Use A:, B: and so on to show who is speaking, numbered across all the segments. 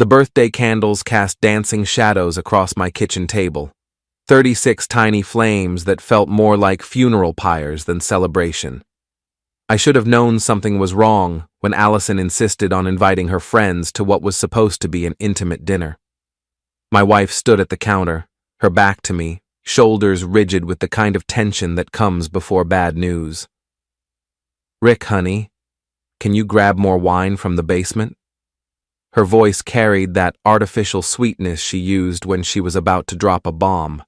A: The birthday candles cast dancing shadows across my kitchen table. 36 tiny flames that felt more like funeral pyres than celebration. I should have known something was wrong when Allison insisted on inviting her friends to what was supposed to be an intimate dinner. My wife stood at the counter, her back to me, shoulders rigid with the kind of tension that comes before bad news. "Rick, honey, can you grab more wine from the basement?" Her voice carried that artificial sweetness she used when she was about to drop a bomb.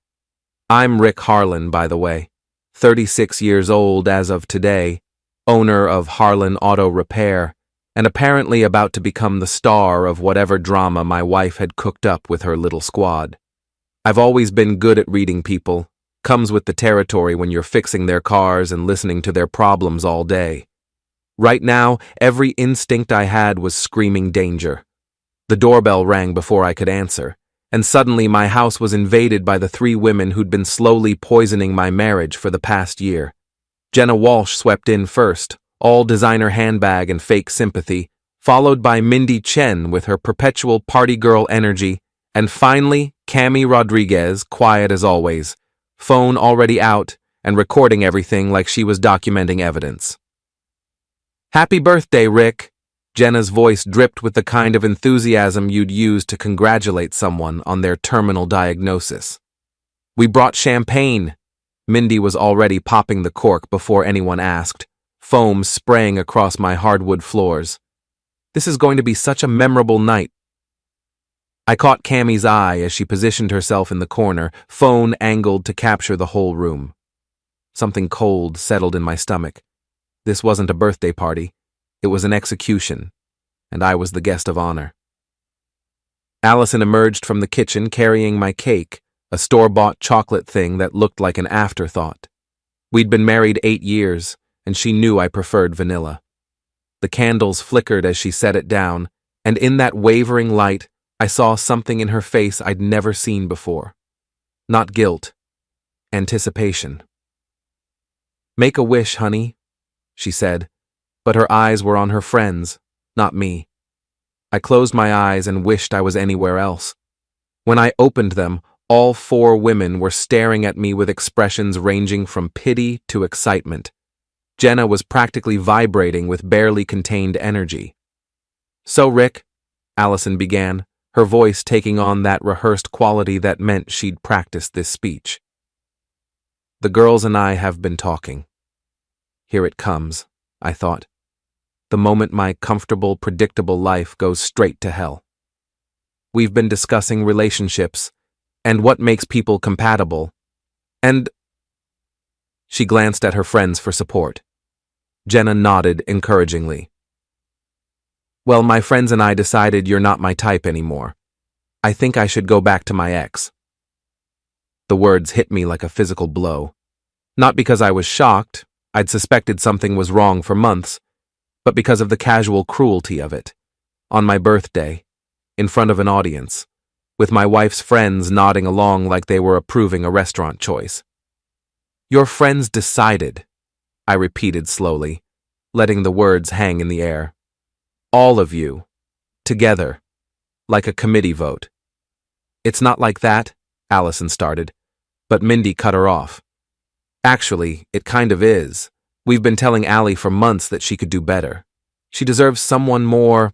A: I'm Rick Harlan, by the way, 36 years old as of today, owner of Harlan Auto Repair, and apparently about to become the star of whatever drama my wife had cooked up with her little squad. I've always been good at reading people. Comes with the territory when you're fixing their cars and listening to their problems all day. Right now, every instinct I had was screaming danger. The doorbell rang before I could answer, and suddenly my house was invaded by the 3 women who'd been slowly poisoning my marriage for the past year. Jenna Walsh swept in first, all designer handbag and fake sympathy, followed by Mindy Chen with her perpetual party girl energy, and finally, Cami Rodriguez, quiet as always, phone already out and recording everything like she was documenting evidence. "Happy birthday, Rick." Jenna's voice dripped with the kind of enthusiasm you'd use to congratulate someone on their terminal diagnosis. "We brought champagne." Mindy was already popping the cork before anyone asked, foam spraying across my hardwood floors. "This is going to be such a memorable night." I caught Cammie's eye as she positioned herself in the corner, phone angled to capture the whole room. Something cold settled in my stomach. This wasn't a birthday party. It was an execution, and I was the guest of honor. Allison emerged from the kitchen carrying my cake, a store-bought chocolate thing that looked like an afterthought. We'd been married 8 years, and she knew I preferred vanilla. The candles flickered as she set it down, and in that wavering light, I saw something in her face I'd never seen before. Not guilt, anticipation. "Make a wish, honey," she said, but her eyes were on her friends, not me. I closed my eyes and wished I was anywhere else. When I opened them, all 4 women were staring at me with expressions ranging from pity to excitement. Jenna was practically vibrating with barely contained energy. "So, Rick," Allison began, her voice taking on that rehearsed quality that meant she'd practiced this speech. "The girls and I have been talking." Here it comes, I thought. The moment my comfortable, predictable life goes straight to hell. "We've been discussing relationships, and what makes people compatible, and—" She glanced at her friends for support. Jenna nodded encouragingly. "Well, my friends and I decided you're not my type anymore. I think I should go back to my ex." The words hit me like a physical blow. Not because I was shocked, I'd suspected something was wrong for months, but because of the casual cruelty of it. On my birthday, in front of an audience, with my wife's friends nodding along like they were approving a restaurant choice. "Your friends decided," I repeated slowly, letting the words hang in the air. "All of you, together, like a committee vote." "It's not like that," Allison started, but Mindy cut her off. "Actually, it kind of is. We've been telling Allie for months that she could do better. She deserves someone more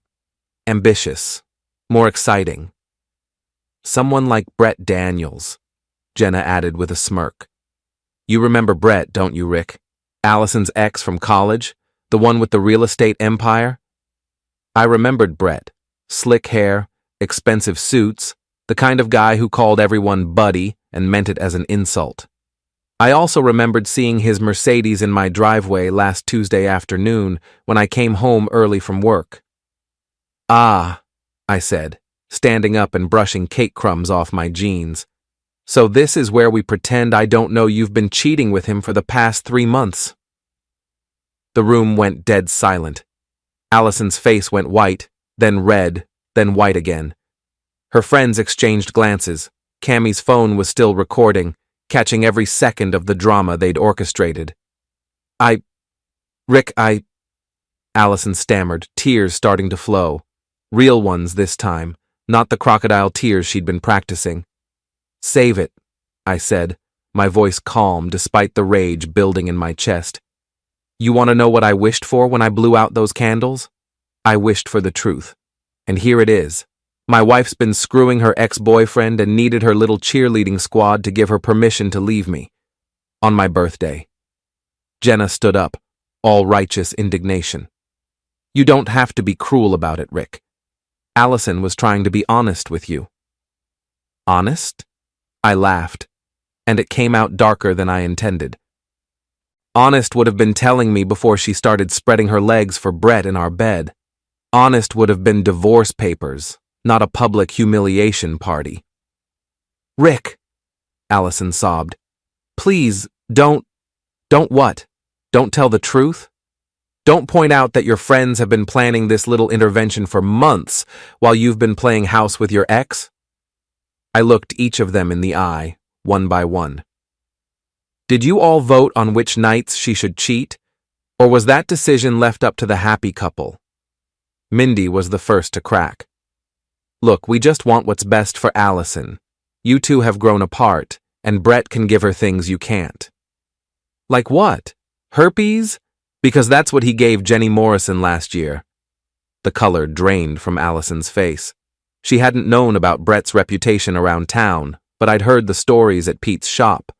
A: ambitious, more exciting. Someone like Brett Daniels," Jenna added with a smirk. "You remember Brett, don't you, Rick? Allison's ex from college, the one with the real estate empire?" I remembered Brett. Slick hair, expensive suits, the kind of guy who called everyone buddy and meant it as an insult. I also remembered seeing his Mercedes in my driveway last Tuesday afternoon when I came home early from work. "Ah," I said, standing up and brushing cake crumbs off my jeans. "So this is where we pretend I don't know you've been cheating with him for the past 3 months." The room went dead silent. Allison's face went white, then red, then white again. Her friends exchanged glances. Cammie's phone was still recording, catching every second of the drama they'd orchestrated. Rick, Allison stammered, tears starting to flow. Real ones this time, not the crocodile tears she'd been practicing. "Save it," I said, my voice calm despite the rage building in my chest. "You want to know what I wished for when I blew out those candles? I wished for the truth. And here it is. My wife's been screwing her ex-boyfriend and needed her little cheerleading squad to give her permission to leave me. On my birthday." Jenna stood up, all righteous indignation. "You don't have to be cruel about it, Rick. Allison was trying to be honest with you." "Honest?" I laughed, and it came out darker than I intended. Honest would have been telling me before she started spreading her legs for Brett in our bed. Honest would have been divorce papers, not a public humiliation party. "Rick," Allison sobbed. "Please, don't what? Don't tell the truth? Don't point out that your friends have been planning this little intervention for months while you've been playing house with your ex?" I looked each of them in the eye, one by one. "Did you all vote on which nights she should cheat? Or was that decision left up to the happy couple?" Mindy was the first to crack. "Look, we just want what's best for Allison. You two have grown apart, and Brett can give her things you can't." "Like what? Herpes? Because that's what he gave Jenny Morrison last year." The color drained from Allison's face. She hadn't known about Brett's reputation around town, but I'd heard the stories at Pete's shop.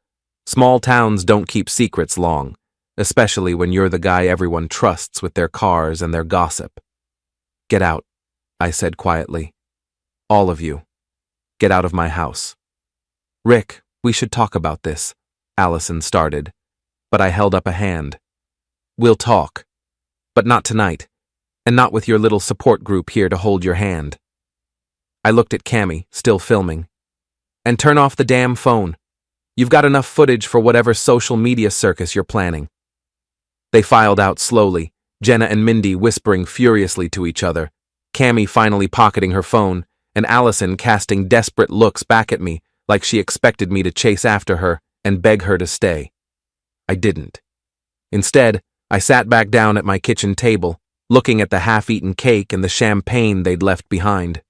A: Small towns don't keep secrets long, especially when you're the guy everyone trusts with their cars and their gossip. "Get out," I said quietly. "All of you. Get out of my house." "Rick, we should talk about this," Allison started, but I held up a hand. "We'll talk, but not tonight, and not with your little support group here to hold your hand." I looked at Cammy, still filming. "And turn off the damn phone. You've got enough footage for whatever social media circus you're planning." They filed out slowly, Jenna and Mindy whispering furiously to each other, Cammy finally pocketing her phone, and Allison casting desperate looks back at me like she expected me to chase after her and beg her to stay. I didn't. Instead, I sat back down at my kitchen table, looking at the half-eaten cake and the champagne they'd left behind.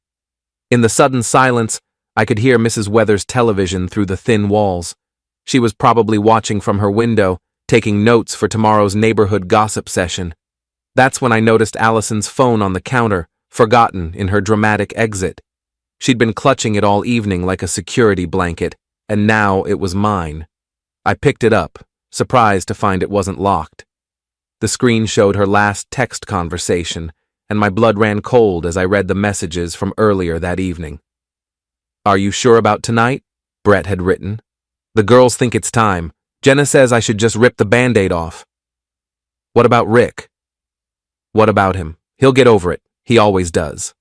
A: In the sudden silence, I could hear Mrs. Weathers' television through the thin walls. She was probably watching from her window, taking notes for tomorrow's neighborhood gossip session. That's when I noticed Allison's phone on the counter, forgotten in her dramatic exit. She'd been clutching it all evening like a security blanket, and now it was mine. I picked it up, surprised to find it wasn't locked. The screen showed her last text conversation, and my blood ran cold as I read the messages from earlier that evening. "Are you sure about tonight?" Brett had written. "The girls think it's time. Jenna says I should just rip the Band-Aid off." "What about Rick?" "What about him? He'll get over it. He always does."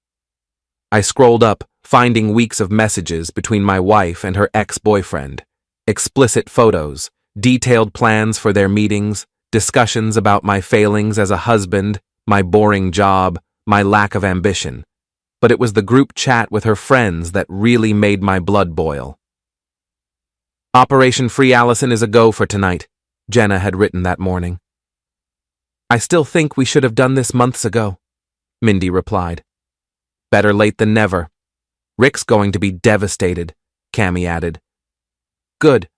A: I scrolled up, finding weeks of messages between my wife and her ex-boyfriend. Explicit photos, detailed plans for their meetings, discussions about my failings as a husband, my boring job, my lack of ambition. But it was the group chat with her friends that really made my blood boil. "Operation Free Allison is a go for tonight," Jenna had written that morning. "I still think we should have done this months ago," Mindy replied. "Better late than never. Rick's going to be devastated," Cammy added. "Good.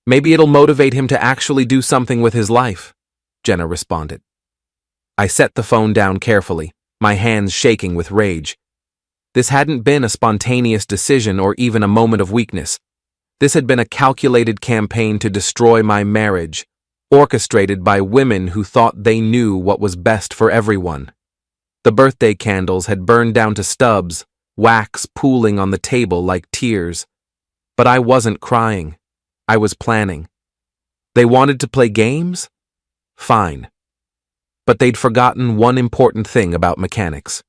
A: Maybe it'll motivate him to actually do something with his life," Jenna responded. I set the phone down carefully, my hands shaking with rage. This hadn't been a spontaneous decision or even a moment of weakness. This had been a calculated campaign to destroy my marriage, orchestrated by women who thought they knew what was best for everyone. The birthday candles had burned down to stubs, wax pooling on the table like tears. But I wasn't crying. I was planning. They wanted to play games? Fine. But they'd forgotten one important thing about mechanics.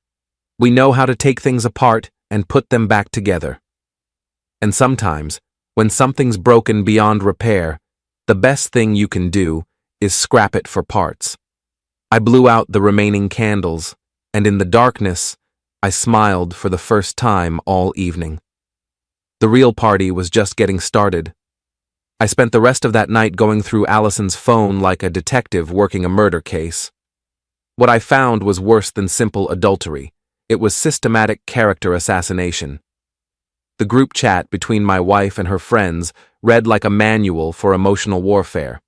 A: We know how to take things apart and put them back together. And sometimes, when something's broken beyond repair, the best thing you can do is scrap it for parts. I blew out the remaining candles, and in the darkness, I smiled for the first time all evening. The real party was just getting started. I spent the rest of that night going through Allison's phone like a detective working a murder case. What I found was worse than simple adultery. It was systematic character assassination. The group chat between my wife and her friends read like a manual for emotional warfare.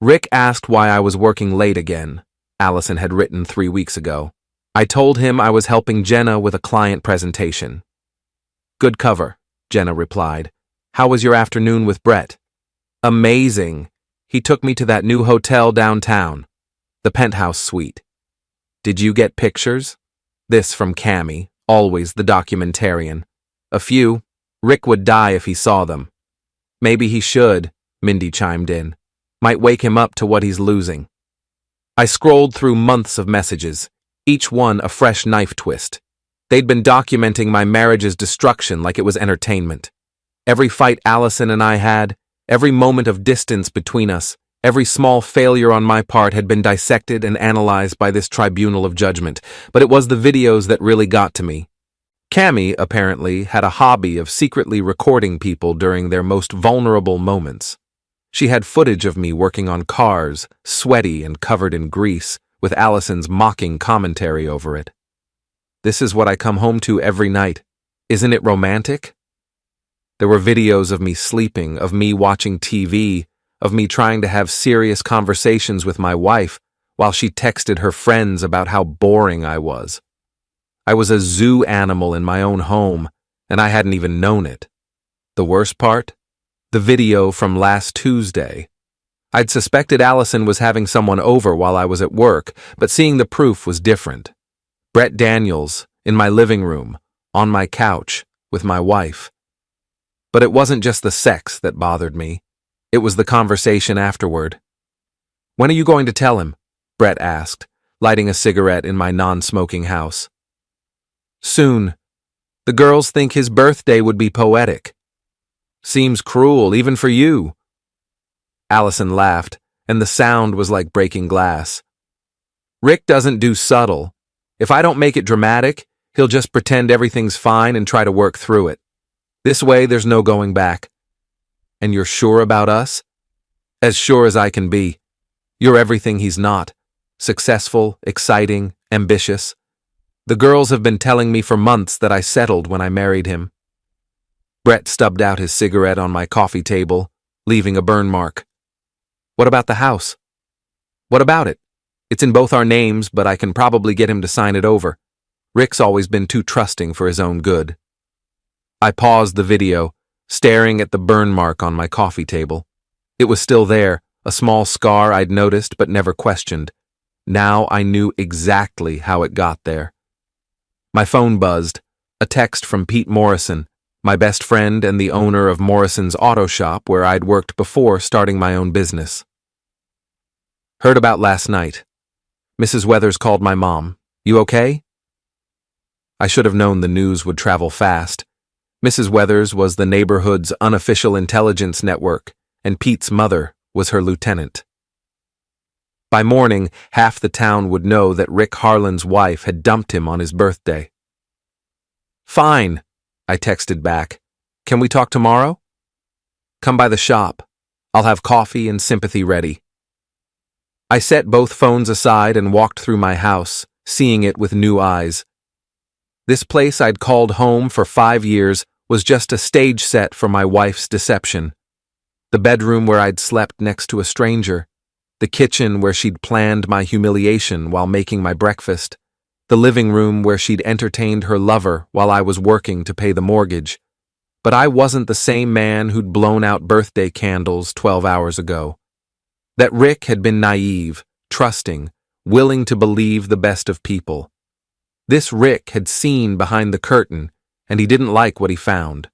A: Rick asked why I was working late again, Allison had written 3 weeks ago. I told him I was helping Jenna with a client presentation. Good cover, Jenna replied. How was your afternoon with Brett? Amazing. He took me to that new hotel downtown, the penthouse suite. Did you get pictures? This from Cammy, always the documentarian. A few. Rick would die if he saw them. Maybe he should, Mindy chimed in. Might wake him up to what he's losing. I scrolled through months of messages, each one a fresh knife twist. They'd been documenting my marriage's destruction like it was entertainment. Every fight Allison and I had, every moment of distance between us, every small failure on my part had been dissected and analyzed by this tribunal of judgment, but it was the videos that really got to me. Cammy, apparently, had a hobby of secretly recording people during their most vulnerable moments. She had footage of me working on cars, sweaty and covered in grease, with Allison's mocking commentary over it. This is what I come home to every night. Isn't it romantic? There were videos of me sleeping, of me watching TV, of me trying to have serious conversations with my wife while she texted her friends about how boring I was. I was a zoo animal in my own home, and I hadn't even known it. The worst part? The video from last Tuesday. I'd suspected Allison was having someone over while I was at work, but seeing the proof was different. Brett Daniels, in my living room, on my couch, with my wife. But it wasn't just the sex that bothered me. It was the conversation afterward. When are you going to tell him? Brett asked, lighting a cigarette in my non-smoking house. Soon. The girls think his birthday would be poetic. Seems cruel, even for you. Allison laughed, and the sound was like breaking glass. Rick doesn't do subtle. If I don't make it dramatic, he'll just pretend everything's fine and try to work through it. This way, there's no going back. And you're sure about us? As sure as I can be. You're everything he's not. Successful, exciting, ambitious. The girls have been telling me for months that I settled when I married him. Brett stubbed out his cigarette on my coffee table, leaving a burn mark. What about the house? What about it? It's in both our names, but I can probably get him to sign it over. Rick's always been too trusting for his own good. I paused the video, staring at the burn mark on my coffee table. It was still there, a small scar I'd noticed but never questioned. Now I knew exactly how it got there. My phone buzzed, a text from Pete Morrison, my best friend and the owner of Morrison's auto shop where I'd worked before starting my own business. Heard about last night. Mrs. Weathers called my mom. You okay? I should have known the news would travel fast. Mrs. Weathers was the neighborhood's unofficial intelligence network, and Pete's mother was her lieutenant. By morning, half the town would know that Rick Harlan's wife had dumped him on his birthday. Fine, I texted back. Can we talk tomorrow? Come by the shop. I'll have coffee and sympathy ready. I set both phones aside and walked through my house, seeing it with new eyes. This place I'd called home for 5 years was just a stage set for my wife's deception. The bedroom where I'd slept next to a stranger, the kitchen where she'd planned my humiliation while making my breakfast, the living room where she'd entertained her lover while I was working to pay the mortgage. But I wasn't the same man who'd blown out birthday candles 12 hours ago. That Rick had been naive, trusting, willing to believe the best of people. This Rick had seen behind the curtain, and he didn't like what he found.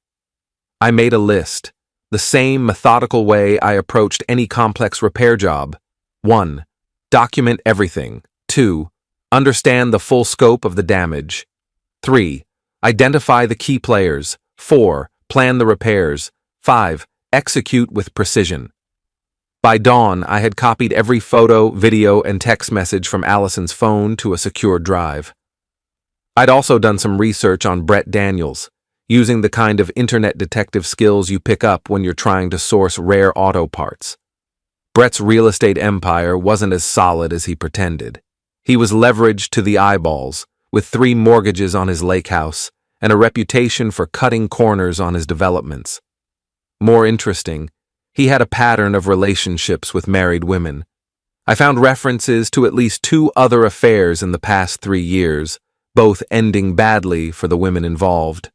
A: I made a list, the same methodical way I approached any complex repair job. 1. Document everything. 2. Understand the full scope of the damage. 3. Identify the key players. 4. Plan the repairs. 5. Execute with precision. By dawn, I had copied every photo, video, and text message from Allison's phone to a secure drive. I'd also done some research on Brett Daniels, using the kind of internet detective skills you pick up when you're trying to source rare auto parts. Brett's real estate empire wasn't as solid as he pretended. He was leveraged to the eyeballs, with 3 mortgages on his lake house and a reputation for cutting corners on his developments. More interesting, he had a pattern of relationships with married women. I found references to at least 2 other affairs in the past 3 years, both ending badly for the women involved.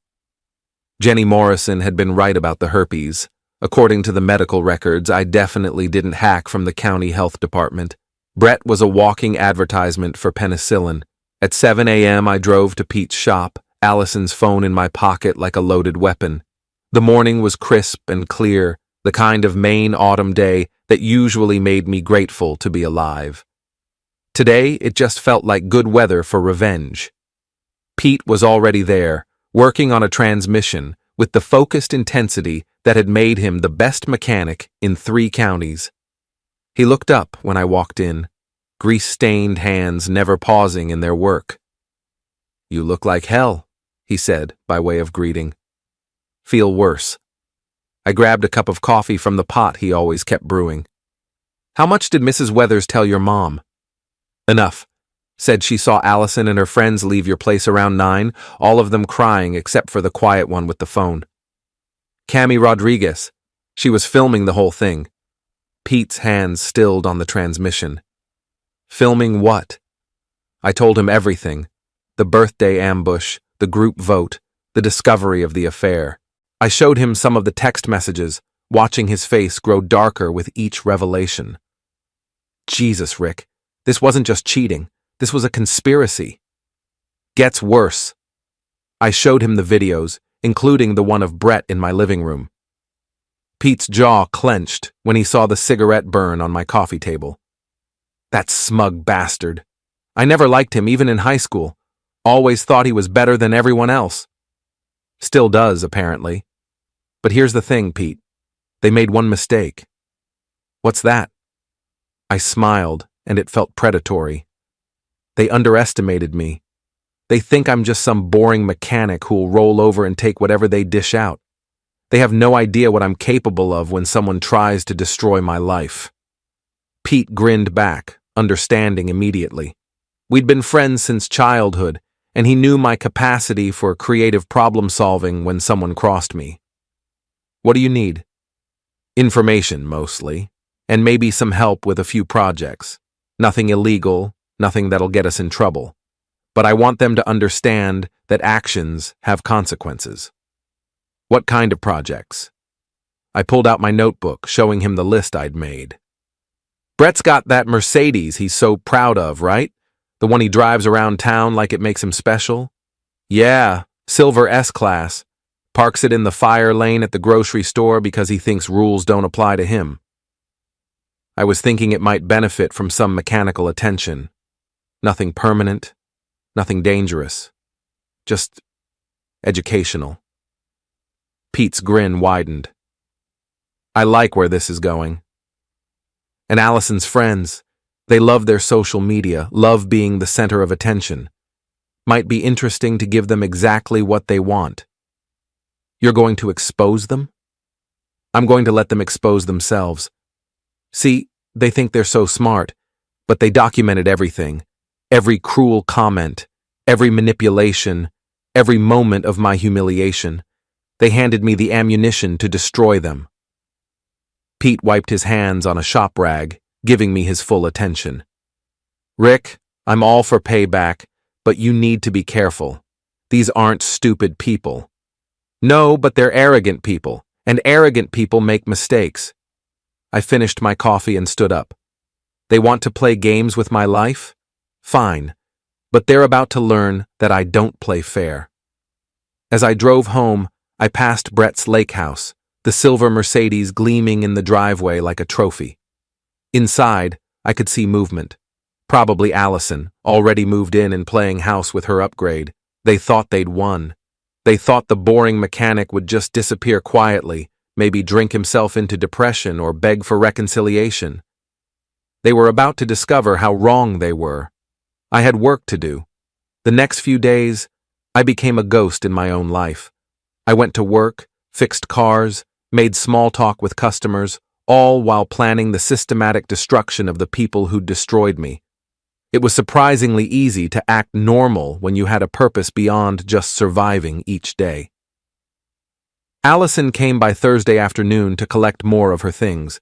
A: Jenny Morrison had been right about the herpes. According to the medical records, I definitely didn't hack from the county health department. Brett was a walking advertisement for penicillin. At 7 a.m., I drove to Pete's shop, Allison's phone in my pocket like a loaded weapon. The morning was crisp and clear, the kind of Maine autumn day that usually made me grateful to be alive. Today, it just felt like good weather for revenge. Pete was already there, working on a transmission with the focused intensity that had made him the best mechanic in 3 counties. He looked up when I walked in, grease-stained hands never pausing in their work. "You look like hell," he said by way of greeting. "Feel worse." I grabbed a cup of coffee from the pot he always kept brewing. "How much did Mrs. Weathers tell your mom?" "Enough. Said she saw Allison and her friends leave your place around 9, all of them crying except for the quiet one with the phone. Cami Rodriguez. She was filming the whole thing." Pete's hands stilled on the transmission. "Filming what?" I told him everything. The birthday ambush, the group vote, the discovery of the affair. I showed him some of the text messages, watching his face grow darker with each revelation. "Jesus, Rick, this wasn't just cheating. This was a conspiracy." "Gets worse." I showed him the videos, including the one of Brett in my living room. Pete's jaw clenched when he saw the cigarette burn on my coffee table. "That smug bastard. I never liked him even in high school. Always thought he was better than everyone else. Still does, apparently. But here's the thing, Pete. They made one mistake." "What's that?" I smiled, and it felt predatory. "They underestimated me. They think I'm just some boring mechanic who'll roll over and take whatever they dish out. They have no idea what I'm capable of when someone tries to destroy my life." Pete grinned back, understanding immediately. We'd been friends since childhood, and he knew my capacity for creative problem-solving when someone crossed me. "What do you need?" "Information, mostly, and maybe some help with a few projects. Nothing illegal, nothing that'll get us in trouble. But I want them to understand that actions have consequences." "What kind of projects?" I pulled out my notebook, showing him the list I'd made. "Brett's got that Mercedes he's so proud of, right? The one he drives around town like it makes him special?" "Yeah, silver S-Class. Parks it in the fire lane at the grocery store because he thinks rules don't apply to him." I was thinking it might benefit from some mechanical attention. Nothing permanent, nothing dangerous. Just educational. Pete's grin widened. "I like where this is going." "And Allison's friends, they love their social media, love being the center of attention. Might be interesting to give them exactly what they want." "You're going to expose them?" "I'm going to let them expose themselves. See, they think they're so smart, but they documented everything. Every cruel comment, every manipulation, every moment of my humiliation. They handed me the ammunition to destroy them." Pete wiped his hands on a shop rag, giving me his full attention. "Rick, I'm all for payback, but you need to be careful. These aren't stupid people." "No, but they're arrogant people, and arrogant people make mistakes." I finished my coffee and stood up. "They want to play games with my life? Fine, but they're about to learn that I don't play fair." As I drove home, I passed Brett's lake house, the silver Mercedes gleaming in the driveway like a trophy. Inside, I could see movement. Probably Allison, already moved in and playing house with her upgrade. They thought they'd won. They thought the boring mechanic would just disappear quietly, maybe drink himself into depression or beg for reconciliation. They were about to discover how wrong they were. I had work to do. The next few days, I became a ghost in my own life. I went to work, fixed cars, made small talk with customers, all while planning the systematic destruction of the people who'd destroyed me. It was surprisingly easy to act normal when you had a purpose beyond just surviving each day. Allison came by Thursday afternoon to collect more of her things.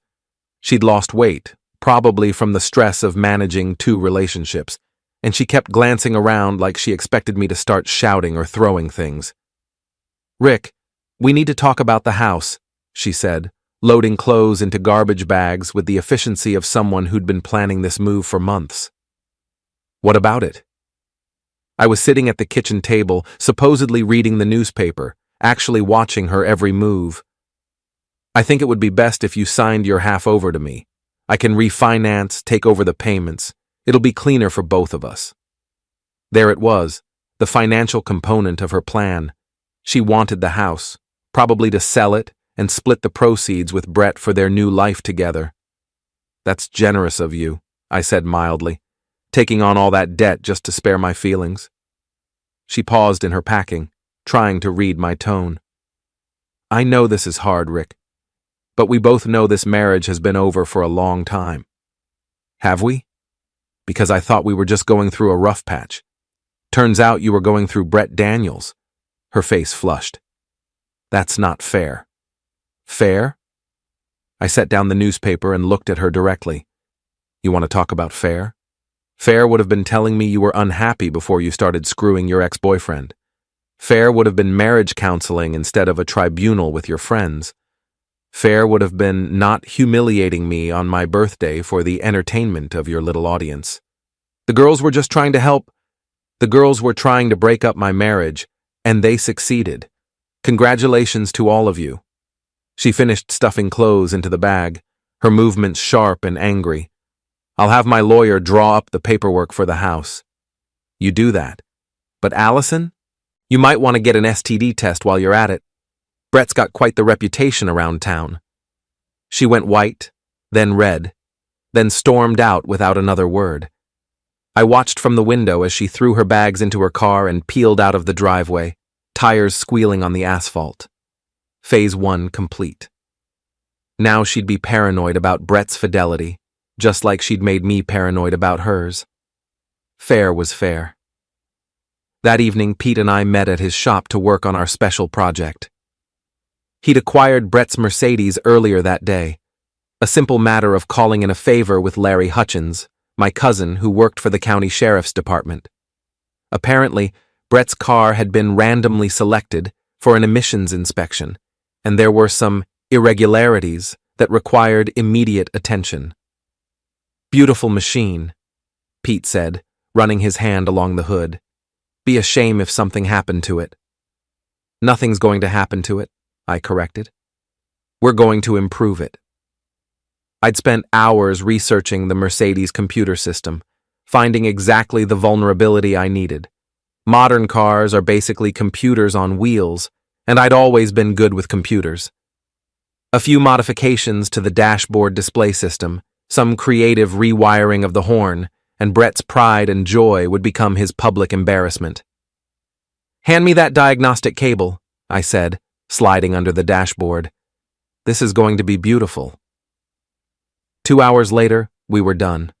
A: She'd lost weight, probably from the stress of managing 2 relationships, and she kept glancing around like she expected me to start shouting or throwing things. "Rick, we need to talk about the house," she said, loading clothes into garbage bags with the efficiency of someone who'd been planning this move for months. "What about it?" I was sitting at the kitchen table, supposedly reading the newspaper, actually watching her every move. "I think it would be best if you signed your half over to me. I can refinance, take over the payments. It'll be cleaner for both of us." There it was, the financial component of her plan. She wanted the house, probably to sell it and split the proceeds with Brett for their new life together. "That's generous of you," I said mildly, taking on all that debt just to spare my feelings. She paused in her packing, trying to read my tone. "I know this is hard, Rick, but we both know this marriage has been over for a long time." "Have we? Because I thought we were just going through a rough patch. Turns out you were going through Brett Daniels." Her face flushed. "That's not fair." "Fair?" I set down the newspaper and looked at her directly. "You want to talk about fair? Fair would have been telling me you were unhappy before you started screwing your ex-boyfriend. Fair would have been marriage counseling instead of a tribunal with your friends. Fair would have been not humiliating me on my birthday for the entertainment of your little audience. The girls were just trying to help. The girls were trying to break up my marriage, and they succeeded. Congratulations to all of you." She finished stuffing clothes into the bag, her movements sharp and angry. "I'll have my lawyer draw up the paperwork for the house." "You do that. But Allison? You might want to get an STD test while you're at it. Brett's got quite the reputation around town." She went white, then red, then stormed out without another word. I watched from the window as she threw her bags into her car and peeled out of the driveway, tires squealing on the asphalt. Phase 1 complete. Now she'd be paranoid about Brett's fidelity, just like she'd made me paranoid about hers. Fair was fair. That evening, Pete and I met at his shop to work on our special project. He'd acquired Brett's Mercedes earlier that day, a simple matter of calling in a favor with Larry Hutchins, my cousin who worked for the county sheriff's department. Apparently, Brett's car had been randomly selected for an emissions inspection, and there were some irregularities that required immediate attention. "Beautiful machine," Pete said, running his hand along the hood. "Be a shame if something happened to it." "Nothing's going to happen to it," I corrected. "We're going to improve it." I'd spent hours researching the Mercedes computer system, finding exactly the vulnerability I needed. Modern cars are basically computers on wheels, and I'd always been good with computers. A few modifications to the dashboard display system, some creative rewiring of the horn, and Brett's pride and joy would become his public embarrassment. "Hand me that diagnostic cable," I said, sliding under the dashboard. "This is going to be beautiful." 2 hours later, we were done.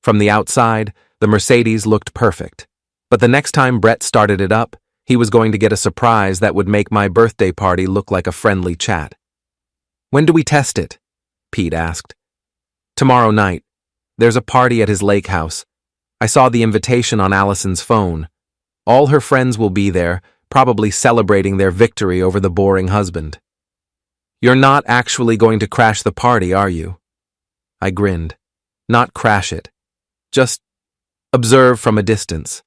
A: From the outside, the Mercedes looked perfect. But the next time Brett started it up, he was going to get a surprise that would make my birthday party look like a friendly chat. "When do we test it?" Pete asked. "Tomorrow night. There's a party at his lake house. I saw the invitation on Allison's phone. All her friends will be there, probably celebrating their victory over the boring husband." "You're not actually going to crash the party, are you?" I grinned. "Not crash it. Just observe from a distance.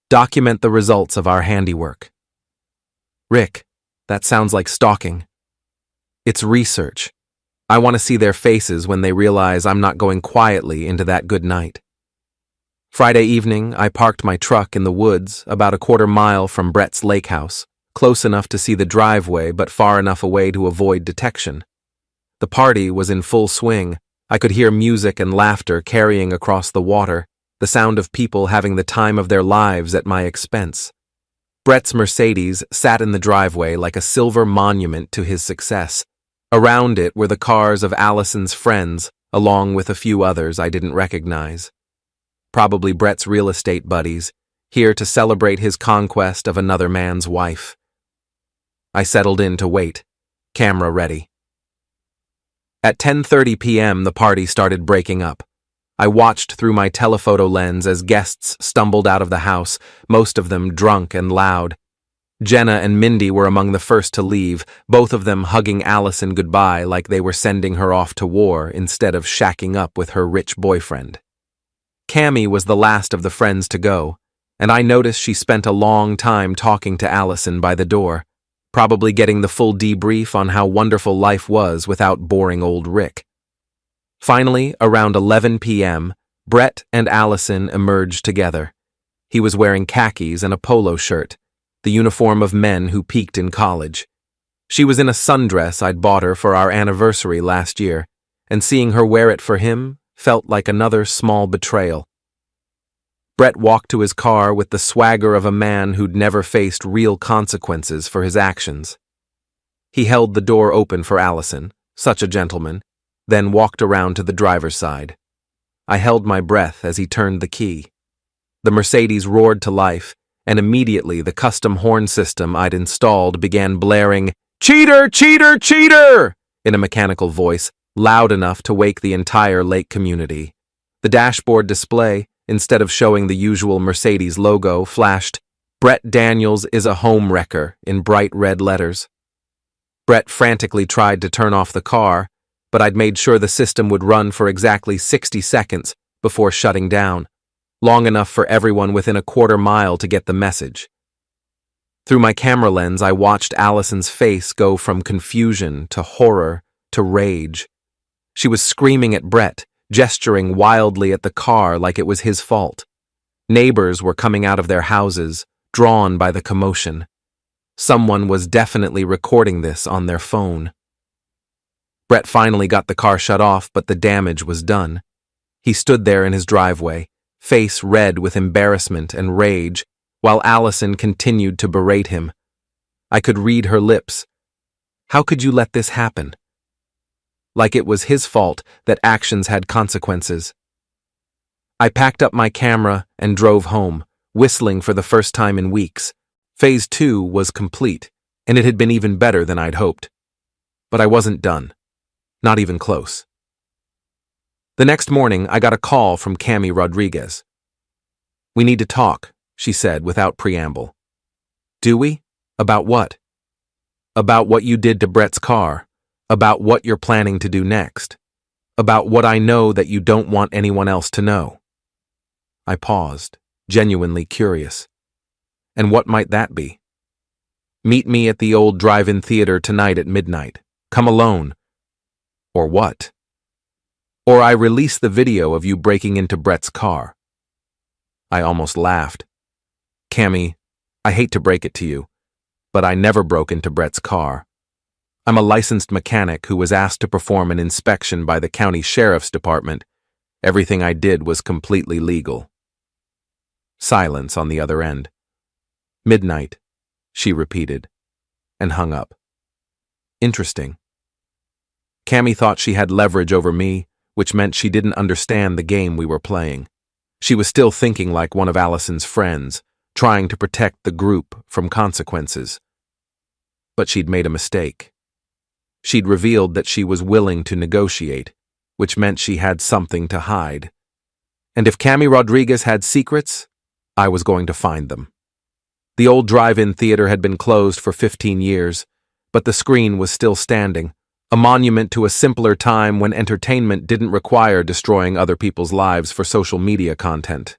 A: Document the results of our handiwork." "Rick, that sounds like stalking." "It's research. I want to see their faces when they realize I'm not going quietly into that good night." Friday evening, I parked my truck in the woods about a quarter-mile from Brett's lake house, close enough to see the driveway but far enough away to avoid detection. The party was in full swing. I could hear music and laughter carrying across the water, the sound of people having the time of their lives at my expense. Brett's Mercedes sat in the driveway like a silver monument to his success. Around it were the cars of Allison's friends, along with a few others I didn't recognize. probably Brett's real estate buddies, here to celebrate his conquest of another man's wife. I settled in to wait, camera ready. At 10:30 p.m., the party started breaking up. I watched through my telephoto lens as guests stumbled out of the house, most of them drunk and loud. Jenna and Mindy were among the first to leave, both of them hugging Allison goodbye like they were sending her off to war instead of shacking up with her rich boyfriend. Cammy was the last of the friends to go, and I noticed she spent a long time talking to Allison by the door, probably getting the full debrief on how wonderful life was without boring old Rick. Finally, around 11 p.m., Brett and Allison emerged together. He was wearing khakis and a polo shirt, the uniform of men who peaked in college. She was in a sundress I'd bought her for our anniversary last year, and seeing her wear it for him felt like another small betrayal. Brett walked to his car with the swagger of a man who'd never faced real consequences for his actions. He held the door open for Allison, such a gentleman, then walked around to the driver's side. I held my breath as he turned the key. The Mercedes roared to life, and immediately the custom horn system I'd installed began blaring, "Cheater! Cheater! Cheater!" in a mechanical voice, loud enough to wake the entire lake community. The dashboard display, instead of showing the usual Mercedes logo, flashed, "Brett Daniels is a home wrecker," in bright red letters. Brett frantically tried to turn off the car, but I'd made sure the system would run for exactly 60 seconds before shutting down, long enough for everyone within a quarter mile to get the message. Through my camera lens, I watched Allison's face go from confusion to horror to rage. She was screaming at Brett, gesturing wildly at the car like it was his fault. Neighbors were coming out of their houses, drawn by the commotion. Someone was definitely recording this on their phone. Brett finally got the car shut off, but the damage was done. He stood there in his driveway, face red with embarrassment and rage, while Allison continued to berate him. I could read her lips. How could you let this happen? Like it was his fault that actions had consequences. I packed up my camera and drove home, whistling for the first time in weeks. Phase 2 was complete, and it had been even better than I'd hoped. But I wasn't done. Not even close. The next morning, I got a call from Cammy Rodriguez. "We need to talk," she said without preamble. "Do we? About what?" "About what you did to Brett's car. About what you're planning to do next. About what I know that you don't want anyone else to know." I paused, genuinely curious. "And what might that be?" "Meet me at the old drive-in theater tonight at midnight. Come alone." "Or what?" "Or I release the video of you breaking into Brett's car." I almost laughed. "Cammy, I hate to break it to you, but I never broke into Brett's car. I'm a licensed mechanic who was asked to perform an inspection by the county sheriff's department. Everything I did was completely legal." Silence on the other end. "Midnight," she repeated, and hung up. Interesting. Cammy thought she had leverage over me, which meant she didn't understand the game we were playing. She was still thinking like one of Allison's friends, trying to protect the group from consequences. But she'd made a mistake. She'd revealed that she was willing to negotiate, which meant she had something to hide. And if Cammy Rodriguez had secrets, I was going to find them. The old drive-in theater had been closed for 15 years, but the screen was still standing, a monument to a simpler time when entertainment didn't require destroying other people's lives for social media content.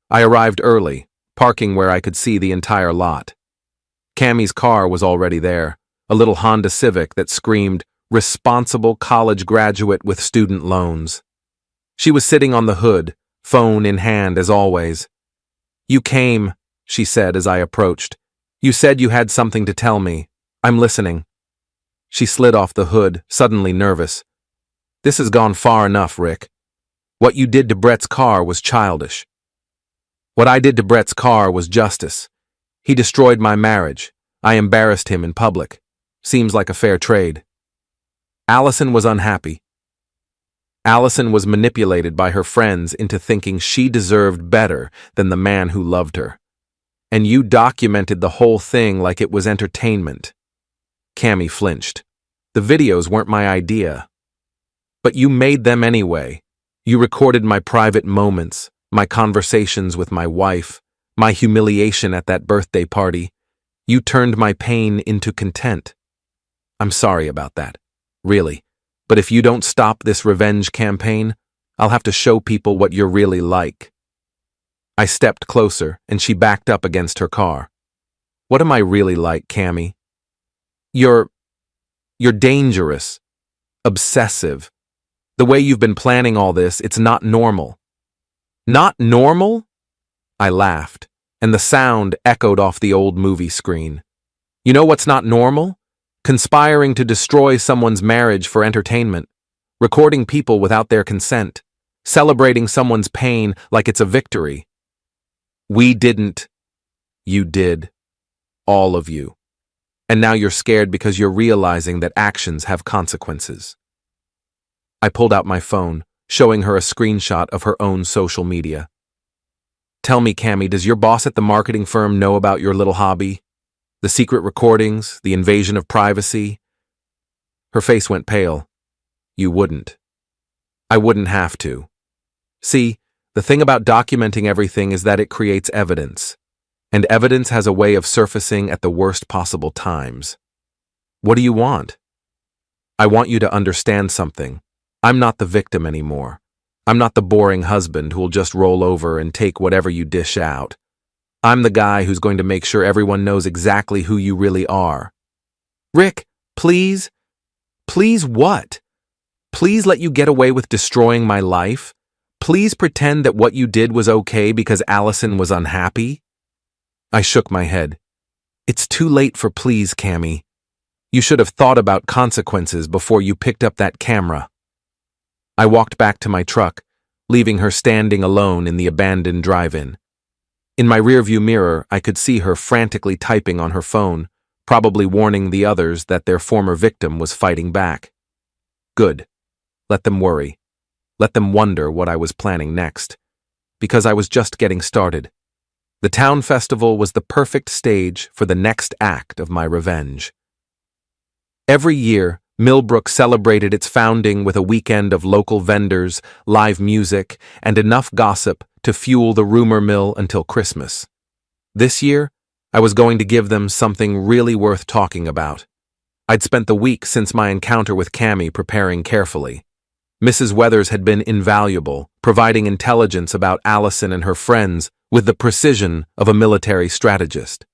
A: I arrived early, parking where I could see the entire lot. Cammy's car was already there, a little Honda Civic that screamed, "Responsible college graduate with student loans." She was sitting on the hood, phone in hand as always. "You came," she said as I approached. "You said you had something to tell me. I'm listening." She slid off the hood, suddenly nervous. "This has gone far enough, Rick. What you did to Brett's car was childish. What I did to Brett's car was justice. He destroyed my marriage. I embarrassed him in public. Seems like a fair trade." Allison was unhappy. Allison was manipulated by her friends into thinking she deserved better than the man who loved her. And you documented the whole thing like it was entertainment. Cammy flinched. The videos weren't my idea. But you made them anyway. You recorded my private moments, my conversations with my wife, my humiliation at that birthday party. You turned my pain into content. I'm sorry about that, really. But if you don't stop this revenge campaign, I'll have to show people what you're really like. I stepped closer, and she backed up against her car. What am I really like, Cammy? You're dangerous, obsessive. The way you've been planning all this, it's not normal. Not normal? I laughed, and the sound echoed off the old movie screen. You know what's not normal? Conspiring to destroy someone's marriage for entertainment, recording people without their consent, celebrating someone's pain like it's a victory. We didn't. You did. All of you. And now you're scared because you're realizing that actions have consequences. I pulled out my phone, showing her a screenshot of her own social media. Tell me, Cammy, does your boss at the marketing firm know about your little hobby? The secret recordings, the invasion of privacy? Her face went pale. You wouldn't. I wouldn't have to. See, the thing about documenting everything is that it creates evidence. And evidence has a way of surfacing at the worst possible times. What do you want? I want you to understand something. I'm not the victim anymore. I'm not the boring husband who'll just roll over and take whatever you dish out. I'm the guy who's going to make sure everyone knows exactly who you really are. Rick, please? Please what? Please let you get away with destroying my life? Please pretend that what you did was okay because Allison was unhappy? I shook my head. It's too late for please, Cammy. You should have thought about consequences before you picked up that camera. I walked back to my truck, leaving her standing alone in the abandoned drive-in. In my rearview mirror, I could see her frantically typing on her phone, probably warning the others that their former victim was fighting back. Good. Let them worry. Let them wonder what I was planning next. Because I was just getting started. The town festival was the perfect stage for the next act of my revenge. Every year, Millbrook celebrated its founding with a weekend of local vendors, live music, and enough gossip to fuel the rumor mill until Christmas. This year, I was going to give them something really worth talking about. I'd spent the week since my encounter with Cammy preparing carefully. Mrs. Weathers had been invaluable, providing intelligence about Allison and her friends with the precision of a military strategist.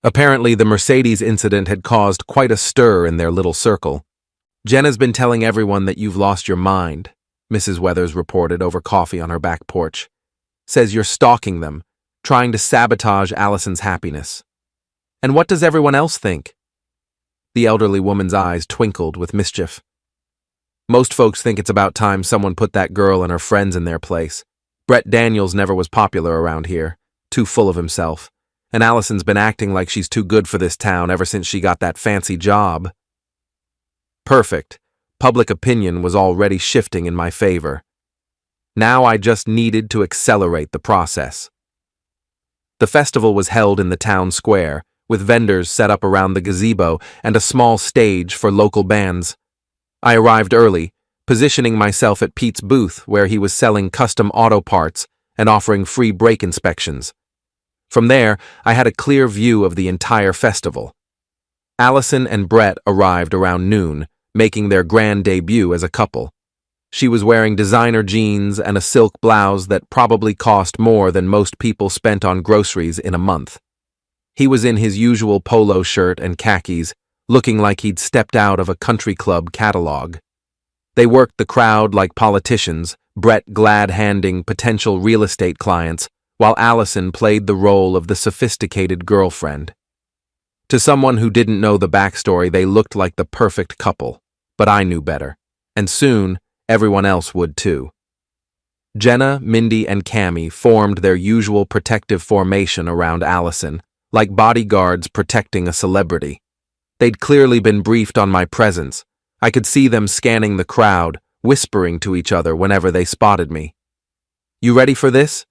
A: Apparently, the Mercedes incident had caused quite a stir in their little circle. Jenna's been telling everyone that you've lost your mind, Mrs. Weathers reported over coffee on her back porch. Says you're stalking them, trying to sabotage Allison's happiness. And what does everyone else think? The elderly woman's eyes twinkled with mischief. Most folks think it's about time someone put that girl and her friends in their place. Brett Daniels never was popular around here, too full of himself. And Allison's been acting like she's too good for this town ever since she got that fancy job. Perfect. Public opinion was already shifting in my favor. Now I just needed to accelerate the process. The festival was held in the town square, with vendors set up around the gazebo and a small stage for local bands. I arrived early, positioning myself at Pete's booth where he was selling custom auto parts and offering free brake inspections. From there, I had a clear view of the entire festival. Allison and Brett arrived around noon, making their grand debut as a couple. She was wearing designer jeans and a silk blouse that probably cost more than most people spent on groceries in a month. He was in his usual polo shirt and khakis, looking like he'd stepped out of a country club catalog. They worked the crowd like politicians, Brett glad-handing potential real estate clients, while Allison played the role of the sophisticated girlfriend. To someone who didn't know the backstory, they looked like the perfect couple, but I knew better, and soon everyone else would too. Jenna, Mindy, and Cammy formed their usual protective formation around Allison, like bodyguards protecting a celebrity. They'd clearly been briefed on my presence. I could see them scanning the crowd, whispering to each other whenever they spotted me. "You ready for this?"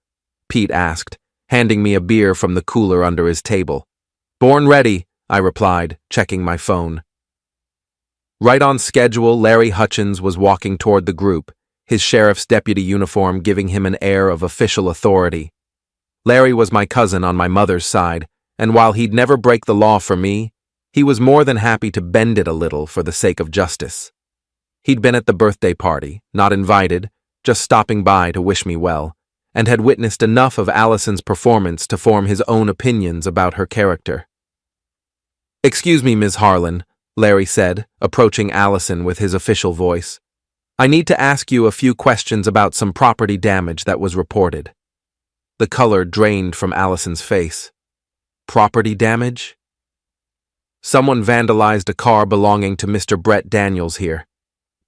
A: Pete asked, handing me a beer from the cooler under his table. "Born ready," I replied, checking my phone. Right on schedule, Larry Hutchins was walking toward the group, his sheriff's deputy uniform giving him an air of official authority. Larry was my cousin on my mother's side, and while he'd never break the law for me, he was more than happy to bend it a little for the sake of justice. He'd been at the birthday party, not invited, just stopping by to wish me well, and had witnessed enough of Allison's performance to form his own opinions about her character. "Excuse me, Ms. Harlan," Larry said, approaching Allison with his official voice. "I need to ask you a few questions about some property damage that was reported." The color drained from Allison's face. "Property damage?" "Someone vandalized a car belonging to Mr. Brett Daniels here.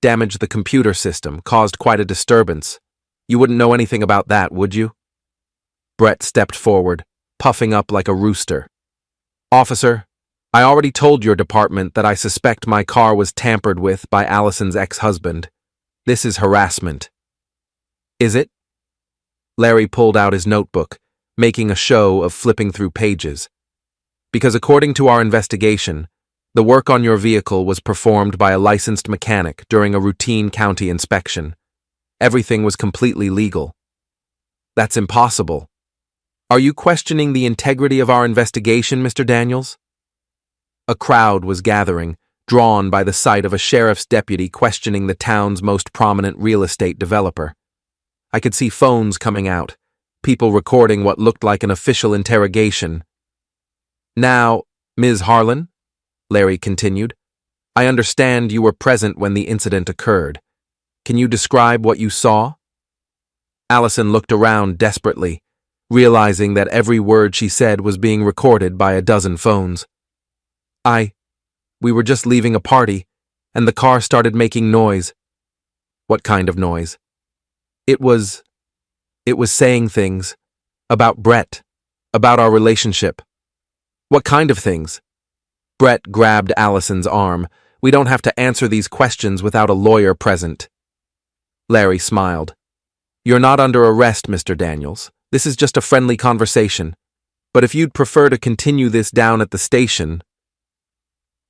A: Damaged the computer system, caused quite a disturbance. You wouldn't know anything about that, would you?" Brett stepped forward, puffing up like a rooster. "Officer, I already told your department that I suspect my car was tampered with by Allison's ex-husband. This is harassment." "Is it?" Larry pulled out his notebook, making a show of flipping through pages. "Because according to our investigation, the work on your vehicle was performed by a licensed mechanic during a routine county inspection. Everything was completely legal." "That's impossible. Are you questioning the integrity of our investigation, Mr. Daniels?" A crowd was gathering, drawn by the sight of a sheriff's deputy questioning the town's most prominent real estate developer. I could see phones coming out, people recording what looked like an official interrogation. "Now, Ms. Harlan," Larry continued, "I understand you were present when the incident occurred. Can you describe what you saw?" Allison looked around desperately, realizing that every word she said was being recorded by a dozen phones. We were just leaving a party, and the car started making noise." "What kind of noise?" It was saying things. About Brett. About our relationship." "What kind of things?" Brett grabbed Allison's arm. "We don't have to answer these questions without a lawyer present." Larry smiled. "You're not under arrest, Mr. Daniels. This is just a friendly conversation. But if you'd prefer to continue this down at the station—"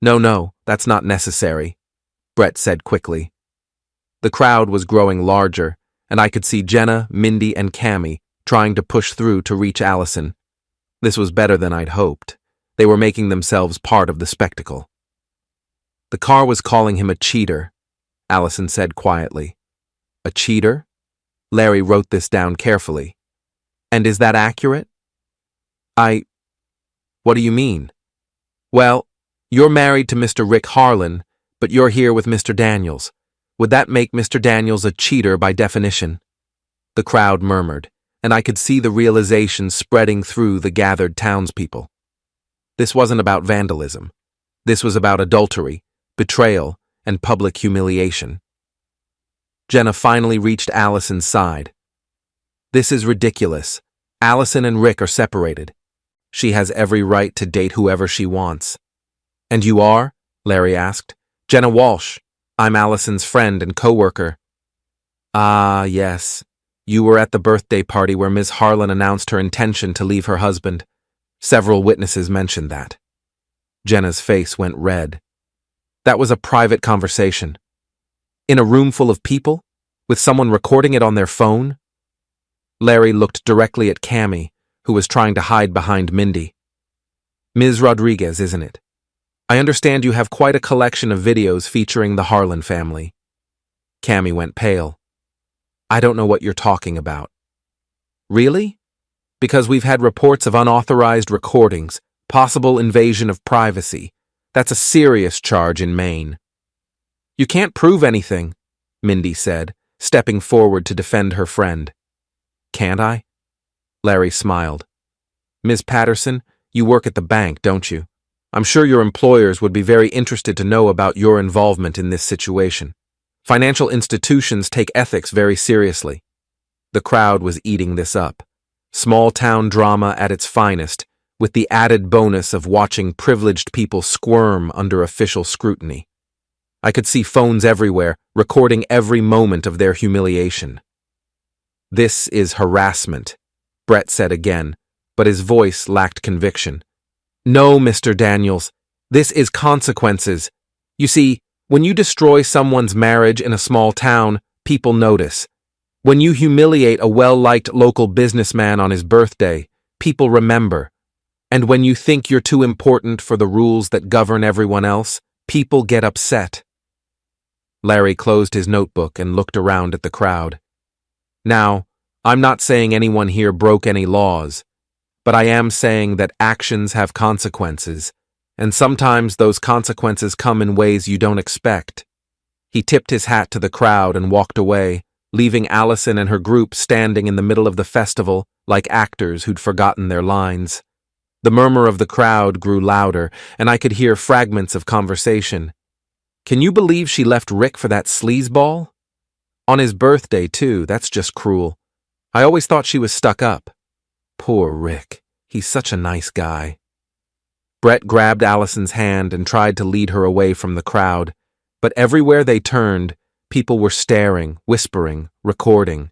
A: No, that's not necessary," Brett said quickly. The crowd was growing larger, and I could see Jenna, Mindy, and Cammy trying to push through to reach Allison. This was better than I'd hoped. They were making themselves part of the spectacle. "The car was calling him a cheater," Allison said quietly. "A cheater?" Larry wrote this down carefully. "And is that accurate?" What do you mean?" "Well, you're married to Mr. Rick Harlan, but you're here with Mr. Daniels. Would that make Mr. Daniels a cheater by definition?" The crowd murmured, and I could see the realization spreading through the gathered townspeople. This wasn't about vandalism. This was about adultery, betrayal, and public humiliation. Jenna finally reached Allison's side. "This is ridiculous. Allison and Rick are separated. She has every right to date whoever she wants." "And you are?" Larry asked. "Jenna Walsh. I'm Allison's friend and co-worker." "Ah, yes. You were at the birthday party where Ms. Harlan announced her intention to leave her husband. Several witnesses mentioned that." Jenna's face went red. "That was a private conversation. In a room full of people? With someone recording it on their phone?" Larry looked directly at Cammy, who was trying to hide behind Mindy. "Ms. Rodriguez, isn't it? I understand you have quite a collection of videos featuring the Harlan family." Cammy went pale. "I don't know what you're talking about." "Really? Because we've had reports of unauthorized recordings, possible invasion of privacy. That's a serious charge in Maine." "You can't prove anything," Mindy said, stepping forward to defend her friend. "Can't I?" Larry smiled. "Ms. Patterson, you work at the bank, don't you? I'm sure your employers would be very interested to know about your involvement in this situation. Financial institutions take ethics very seriously." The crowd was eating this up. Small-town drama at its finest, with the added bonus of watching privileged people squirm under official scrutiny. I could see phones everywhere, recording every moment of their humiliation. "This is harassment," Brett said again, but his voice lacked conviction. "No, Mr. Daniels, this is consequences. You see, when you destroy someone's marriage in a small town, people notice. When you humiliate a well-liked local businessman on his birthday, people remember. And when you think you're too important for the rules that govern everyone else, people get upset." Larry closed his notebook and looked around at the crowd. "Now, I'm not saying anyone here broke any laws, but I am saying that actions have consequences, and sometimes those consequences come in ways you don't expect." He tipped his hat to the crowd and walked away, leaving Allison and her group standing in the middle of the festival like actors who'd forgotten their lines. The murmur of the crowd grew louder, and I could hear fragments of conversation. "Can you believe she left Rick for that sleazeball? On his birthday, too, that's just cruel. I always thought she was stuck up. Poor Rick, he's such a nice guy." Brett grabbed Allison's hand and tried to lead her away from the crowd, but everywhere they turned, people were staring, whispering, recording.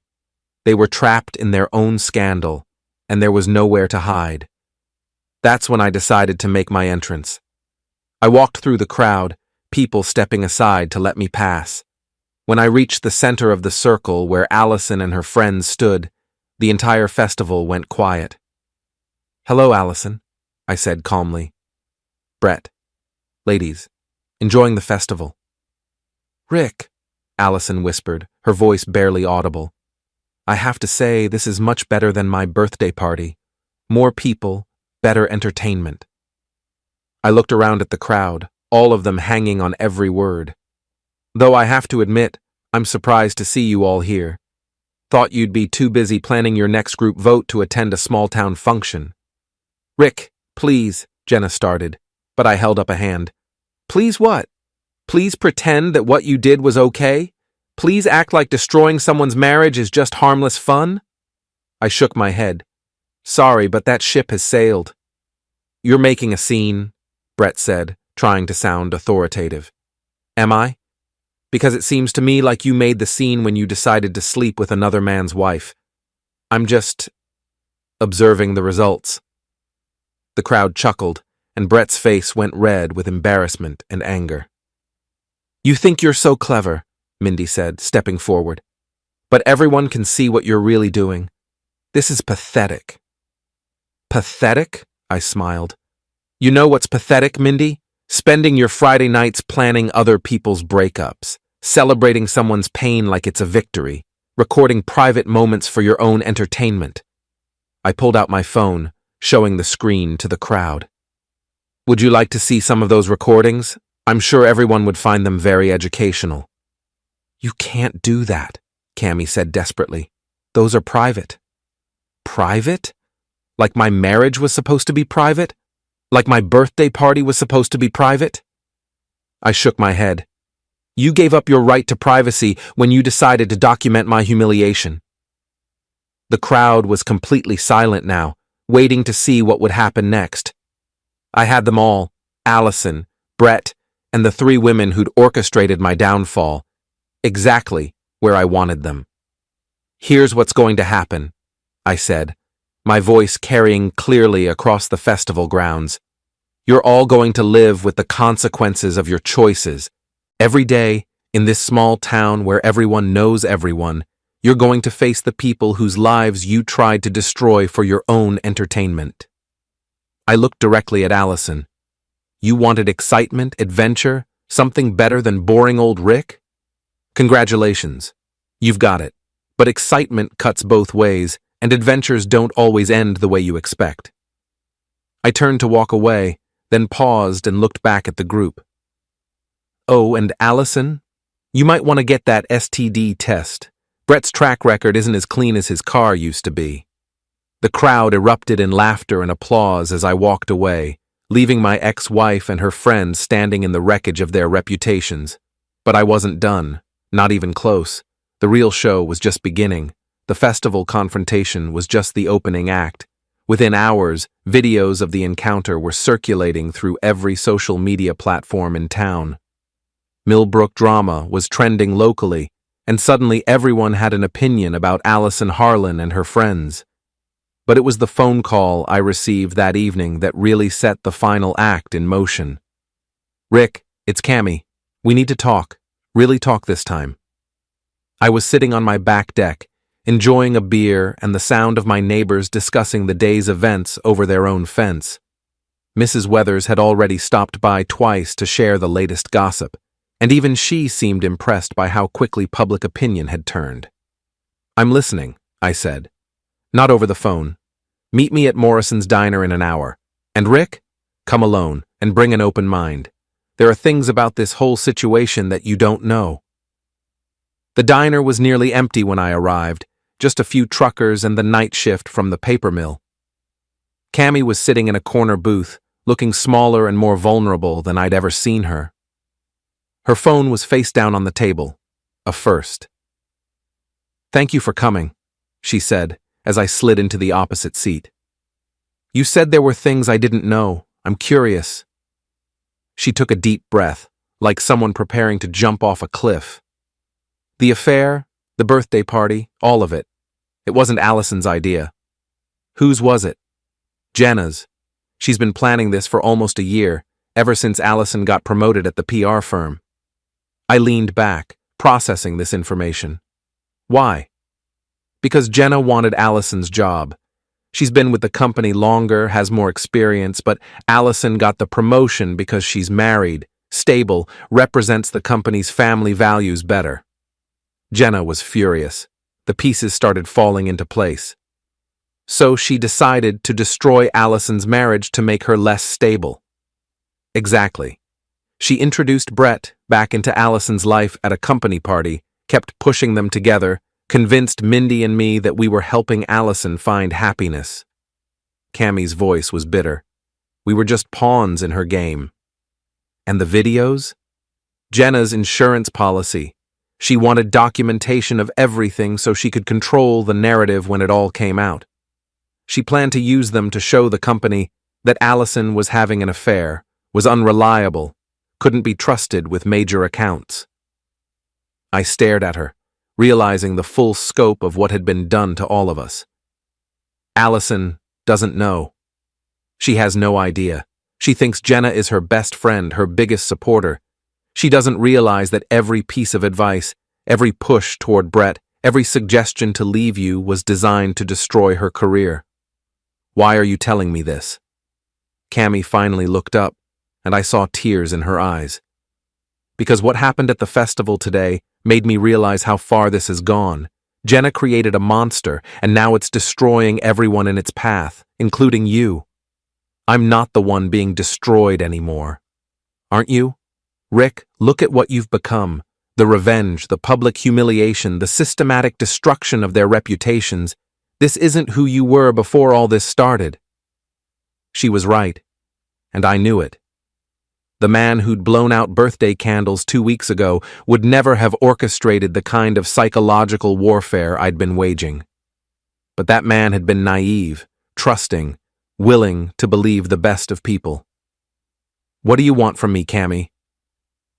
A: They were trapped in their own scandal, and there was nowhere to hide. That's when I decided to make my entrance. I walked through the crowd, people stepping aside to let me pass. When I reached the center of the circle where Allison and her friends stood, the entire festival went quiet. "Hello, Allison," I said calmly. "Brett. Ladies, enjoying the festival." "Rick," Allison whispered, her voice barely audible. "I have to say this is much better than my birthday party. More people, better entertainment." I looked around at the crowd, all of them hanging on every word. "Though I have to admit, I'm surprised to see you all here. Thought you'd be too busy planning your next group vote to attend a small-town function." "Rick, please," Jenna started, but I held up a hand. "Please what? Please pretend that what you did was okay? Please act like destroying someone's marriage is just harmless fun?" I shook my head. "Sorry, but that ship has sailed." "You're making a scene," Brett said, trying to sound authoritative. "Am I? Because it seems to me like you made the scene when you decided to sleep with another man's wife. I'm just observing the results." The crowd chuckled, and Brett's face went red with embarrassment and anger. "You think you're so clever," Mindy said, stepping forward. "But everyone can see what you're really doing. This is pathetic." "Pathetic?" I smiled. "You know what's pathetic, Mindy? Spending your Friday nights planning other people's breakups, celebrating someone's pain like it's a victory, recording private moments for your own entertainment." I pulled out my phone, showing the screen to the crowd. "Would you like to see some of those recordings? I'm sure everyone would find them very educational." "You can't do that," Cammie said desperately. "Those are private." "Private? Like my marriage was supposed to be private? Like my birthday party was supposed to be private?" I shook my head. "You gave up your right to privacy when you decided to document my humiliation." The crowd was completely silent now, waiting to see what would happen next. I had them all, Allison, Brett, and the three women who'd orchestrated my downfall, exactly where I wanted them. "Here's what's going to happen," I said, my voice carrying clearly across the festival grounds. "You're all going to live with the consequences of your choices. Every day, in this small town where everyone knows everyone, you're going to face the people whose lives you tried to destroy for your own entertainment." I looked directly at Allison. "You wanted excitement, adventure, something better than boring old Rick? Congratulations. You've got it. But excitement cuts both ways, and adventures don't always end the way you expect." I turned to walk away, then paused and looked back at the group. "Oh, and Allison, you might want to get that STD test. Brett's track record isn't as clean as his car used to be." The crowd erupted in laughter and applause as I walked away, leaving my ex-wife and her friends standing in the wreckage of their reputations. But I wasn't done, not even close. The real show was just beginning. The festival confrontation was just the opening act. Within hours, videos of the encounter were circulating through every social media platform in town. Millbrook drama was trending locally, and suddenly everyone had an opinion about Allison Harlan and her friends. But it was the phone call I received that evening that really set the final act in motion. "Rick, it's Cammy. We need to talk. Really talk this time." I was sitting on my back deck, enjoying a beer and the sound of my neighbors discussing the day's events over their own fence. Mrs. Weathers had already stopped by twice to share the latest gossip, and even she seemed impressed by how quickly public opinion had turned. "I'm listening," I said. "Not over the phone. Meet me at Morrison's Diner in an hour. And Rick, come alone and bring an open mind. There are things about this whole situation that you don't know." The diner was nearly empty when I arrived, just a few truckers and the night shift from the paper mill. Cammy was sitting in a corner booth, looking smaller and more vulnerable than I'd ever seen her. Her phone was face down on the table, a first. "Thank you for coming," she said, as I slid into the opposite seat. "You said there were things I didn't know. I'm curious." She took a deep breath, like someone preparing to jump off a cliff. "The affair, the birthday party, all of it. It wasn't Allison's idea." "Whose was it?" "Jenna's. She's been planning this for almost a year, ever since Allison got promoted at the PR firm." I leaned back, processing this information. "Why?" "Because Jenna wanted Allison's job. She's been with the company longer, has more experience, but Allison got the promotion because she's married, stable, represents the company's family values better." Jenna was furious. The pieces started falling into place. So she decided to destroy Allison's marriage to make her less stable. Exactly. She introduced Brett back into Allison's life at a company party, kept pushing them together, convinced Mindy and me that we were helping Allison find happiness. Cammy's voice was bitter. We were just pawns in her game. And the videos? Jenna's insurance policy. She wanted documentation of everything so she could control the narrative when it all came out. She planned to use them to show the company that Allison was having an affair, was unreliable, couldn't be trusted with major accounts. I stared at her, realizing the full scope of what had been done to all of us. Allison doesn't know. She has no idea. She thinks Jenna is her best friend, her biggest supporter. She doesn't realize that every piece of advice, every push toward Brett, every suggestion to leave you was designed to destroy her career. "Why are you telling me this?" Cammy finally looked up, and I saw tears in her eyes. "Because what happened at the festival today made me realize how far this has gone. Jenna created a monster, and now it's destroying everyone in its path, including you. I'm not the one being destroyed anymore. Aren't you? Rick, look at what you've become. The revenge, the public humiliation, the systematic destruction of their reputations. This isn't who you were before all this started." She was right, and I knew it. The man who'd blown out birthday candles 2 weeks ago would never have orchestrated the kind of psychological warfare I'd been waging. But that man had been naive, trusting, willing to believe the best of people. "What do you want from me, Cammy?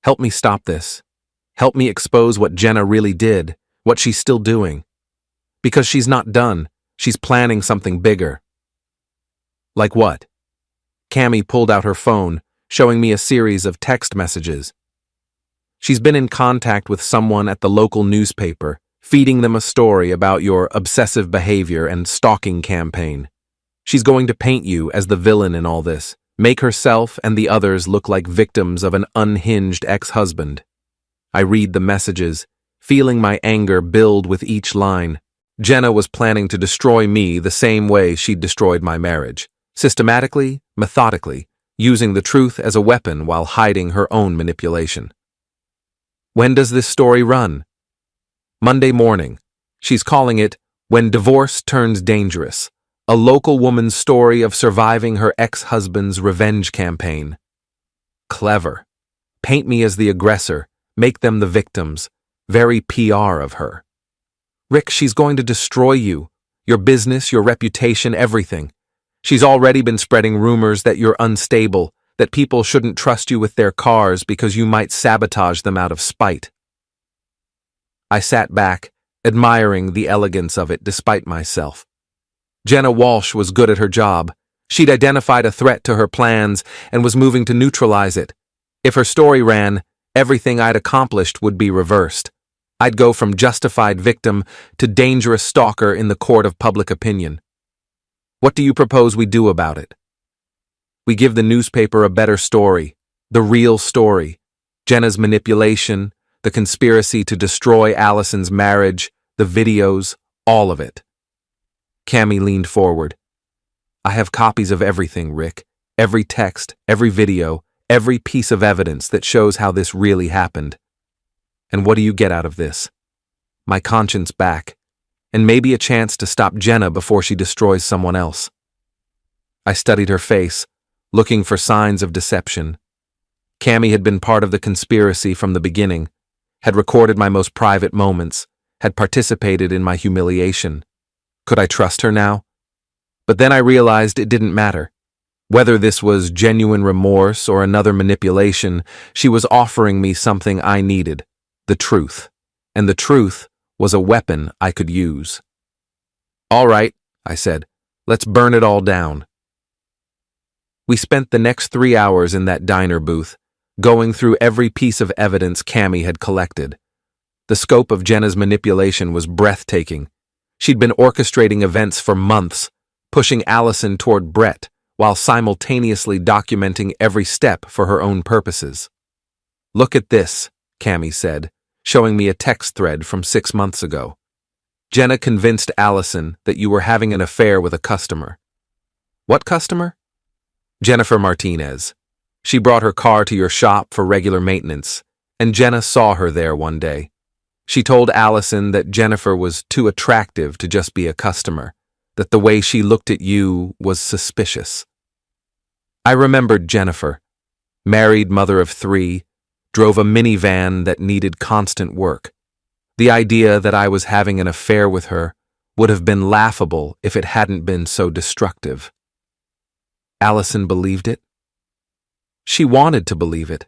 A: Help me stop this. Help me expose what Jenna really did, what she's still doing. Because she's not done, she's planning something bigger." "Like what?" Cammy pulled out her phone, showing me a series of text messages. "She's been in contact with someone at the local newspaper, feeding them a story about your obsessive behavior and stalking campaign. She's going to paint you as the villain in all this, make herself and the others look like victims of an unhinged ex-husband." I read the messages, feeling my anger build with each line. Jenna was planning to destroy me the same way she'd destroyed my marriage, systematically, methodically, using the truth as a weapon while hiding her own manipulation. "When does this story run?" "Monday morning. She's calling it When Divorce Turns Dangerous, a local woman's story of surviving her ex-husband's revenge campaign." Clever. Paint me as the aggressor, make them the victims. Very PR of her. "Rick, she's going to destroy you. Your business, your reputation, everything. She's already been spreading rumors that you're unstable, that people shouldn't trust you with their cars because you might sabotage them out of spite. I sat back, admiring the elegance of it despite myself. Jenna Walsh was good at her job. She'd identified a threat to her plans and was moving to neutralize it. If her story ran, everything I'd accomplished would be reversed. I'd go from justified victim to dangerous stalker in the court of public opinion. What do you propose we do about it? We give the newspaper a better story, the real story. Jenna's manipulation, the conspiracy to destroy Allison's marriage, the videos, all of it. Cammy leaned forward. I have copies of everything, Rick. Every text, every video, every piece of evidence that shows how this really happened. And what do you get out of this? My conscience back, and maybe a chance to stop Jenna before she destroys someone else. I studied her face, looking for signs of deception. Cammy had been part of the conspiracy from the beginning, had recorded my most private moments, had participated in my humiliation. Could I trust her now? But then I realized it didn't matter. Whether this was genuine remorse or another manipulation, she was offering me something I needed, the truth. And the truth was a weapon I could use. All right, I said, let's burn it all down. We spent the next 3 hours in that diner booth, going through every piece of evidence Cammy had collected. The scope of Jenna's manipulation was breathtaking. She'd been orchestrating events for months, pushing Allison toward Brett, while simultaneously documenting every step for her own purposes. Look at this, Cammy said, showing me a text thread from 6 months ago. Jenna convinced Allison that you were having an affair with a customer. What customer? Jennifer Martinez. She brought her car to your shop for regular maintenance, and Jenna saw her there one day. She told Allison that Jennifer was too attractive to just be a customer, that the way she looked at you was suspicious. I remembered Jennifer, married mother of 3, drove a minivan that needed constant work. The idea that I was having an affair with her would have been laughable if it hadn't been so destructive. Allison believed it. She wanted to believe it.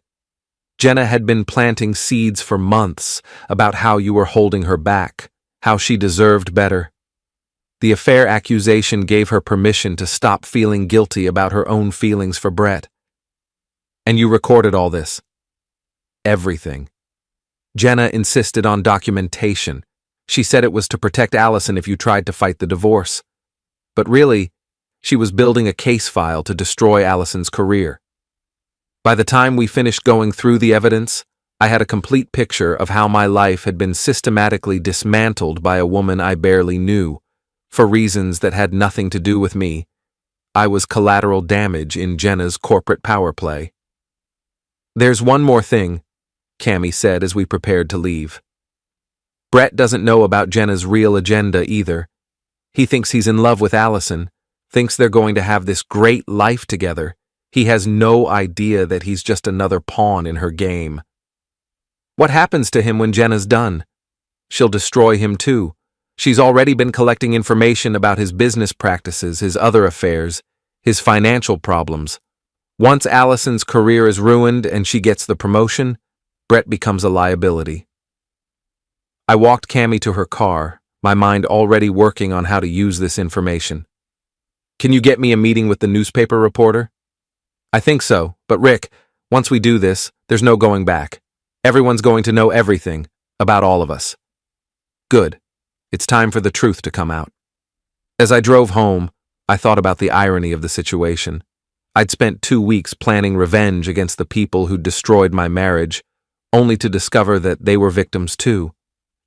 A: Jenna had been planting seeds for months about how you were holding her back, how she deserved better. The affair accusation gave her permission to stop feeling guilty about her own feelings for Brett. And you recorded all this. Everything. Jenna insisted on documentation. She said it was to protect Allison if you tried to fight the divorce. But really, she was building a case file to destroy Allison's career. By the time we finished going through the evidence, I had a complete picture of how my life had been systematically dismantled by a woman I barely knew, for reasons that had nothing to do with me. I was collateral damage in Jenna's corporate power play. There's one more thing, Cammy said as we prepared to leave. Brett doesn't know about Jenna's real agenda either. He thinks he's in love with Allison, thinks they're going to have this great life together. He has no idea that he's just another pawn in her game. What happens to him when Jenna's done? She'll destroy him too. She's already been collecting information about his business practices, his other affairs, his financial problems. Once Allison's career is ruined and she gets the promotion, Brett becomes a liability. I walked Cammy to her car, my mind already working on how to use this information. Can you get me a meeting with the newspaper reporter? I think so, but Rick, once we do this, there's no going back. Everyone's going to know everything about all of us. Good. It's time for the truth to come out. As I drove home, I thought about the irony of the situation. I'd spent 2 weeks planning revenge against the people who'd destroyed my marriage, only to discover that they were victims too.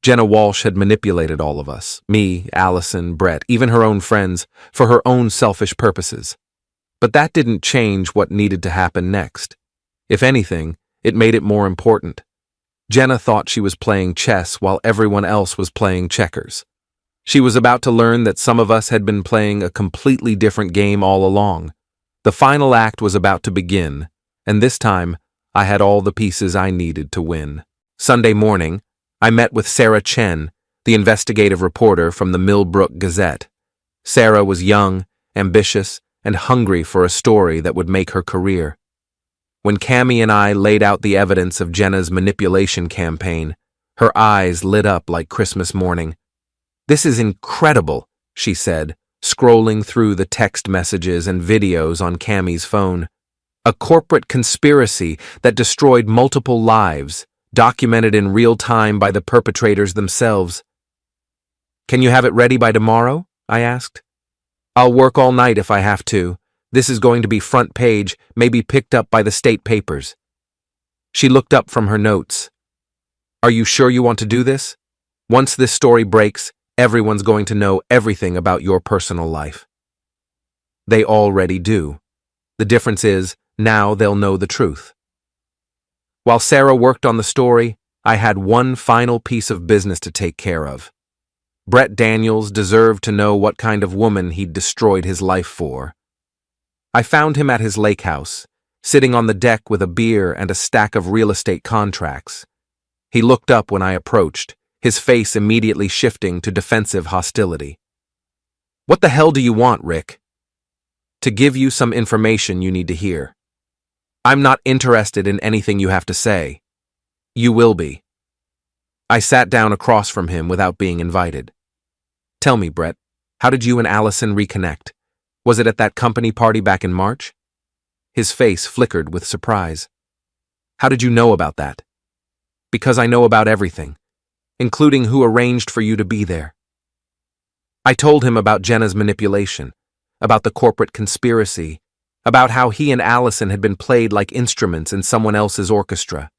A: Jenna Walsh had manipulated all of us, me, Allison, Brett, even her own friends, for her own selfish purposes. But that didn't change what needed to happen next. If anything, it made it more important. Jenna thought she was playing chess while everyone else was playing checkers. She was about to learn that some of us had been playing a completely different game all along. The final act was about to begin, and this time, I had all the pieces I needed to win. Sunday morning, I met with Sarah Chen, the investigative reporter from the Millbrook Gazette. Sarah was young, ambitious, and hungry for a story that would make her career. When Cammy and I laid out the evidence of Jenna's manipulation campaign, her eyes lit up like Christmas morning. "This is incredible," she said, scrolling through the text messages and videos on Cammy's phone. "A corporate conspiracy that destroyed multiple lives, documented in real time by the perpetrators themselves." "Can you have it ready by tomorrow?" I asked. "I'll work all night if I have to. This is going to be front page, maybe picked up by the state papers." She looked up from her notes. "Are you sure you want to do this? Once this story breaks, everyone's going to know everything about your personal life." "They already do. The difference is, now they'll know the truth." While Sarah worked on the story, I had one final piece of business to take care of. Brett Daniels deserved to know what kind of woman he'd destroyed his life for. I found him at his lake house, sitting on the deck with a beer and a stack of real estate contracts. He looked up when I approached, his face immediately shifting to defensive hostility. "What the hell do you want, Rick?" "To give you some information you need to hear." "I'm not interested in anything you have to say." "You will be." I sat down across from him without being invited. "Tell me, Brett, how did you and Allison reconnect? Was it at that company party back in March?" His face flickered with surprise. "How did you know about that?" "Because I know about everything, including who arranged for you to be there." I told him about Jenna's manipulation, about the corporate conspiracy, about how he and Allison had been played like instruments in someone else's orchestra.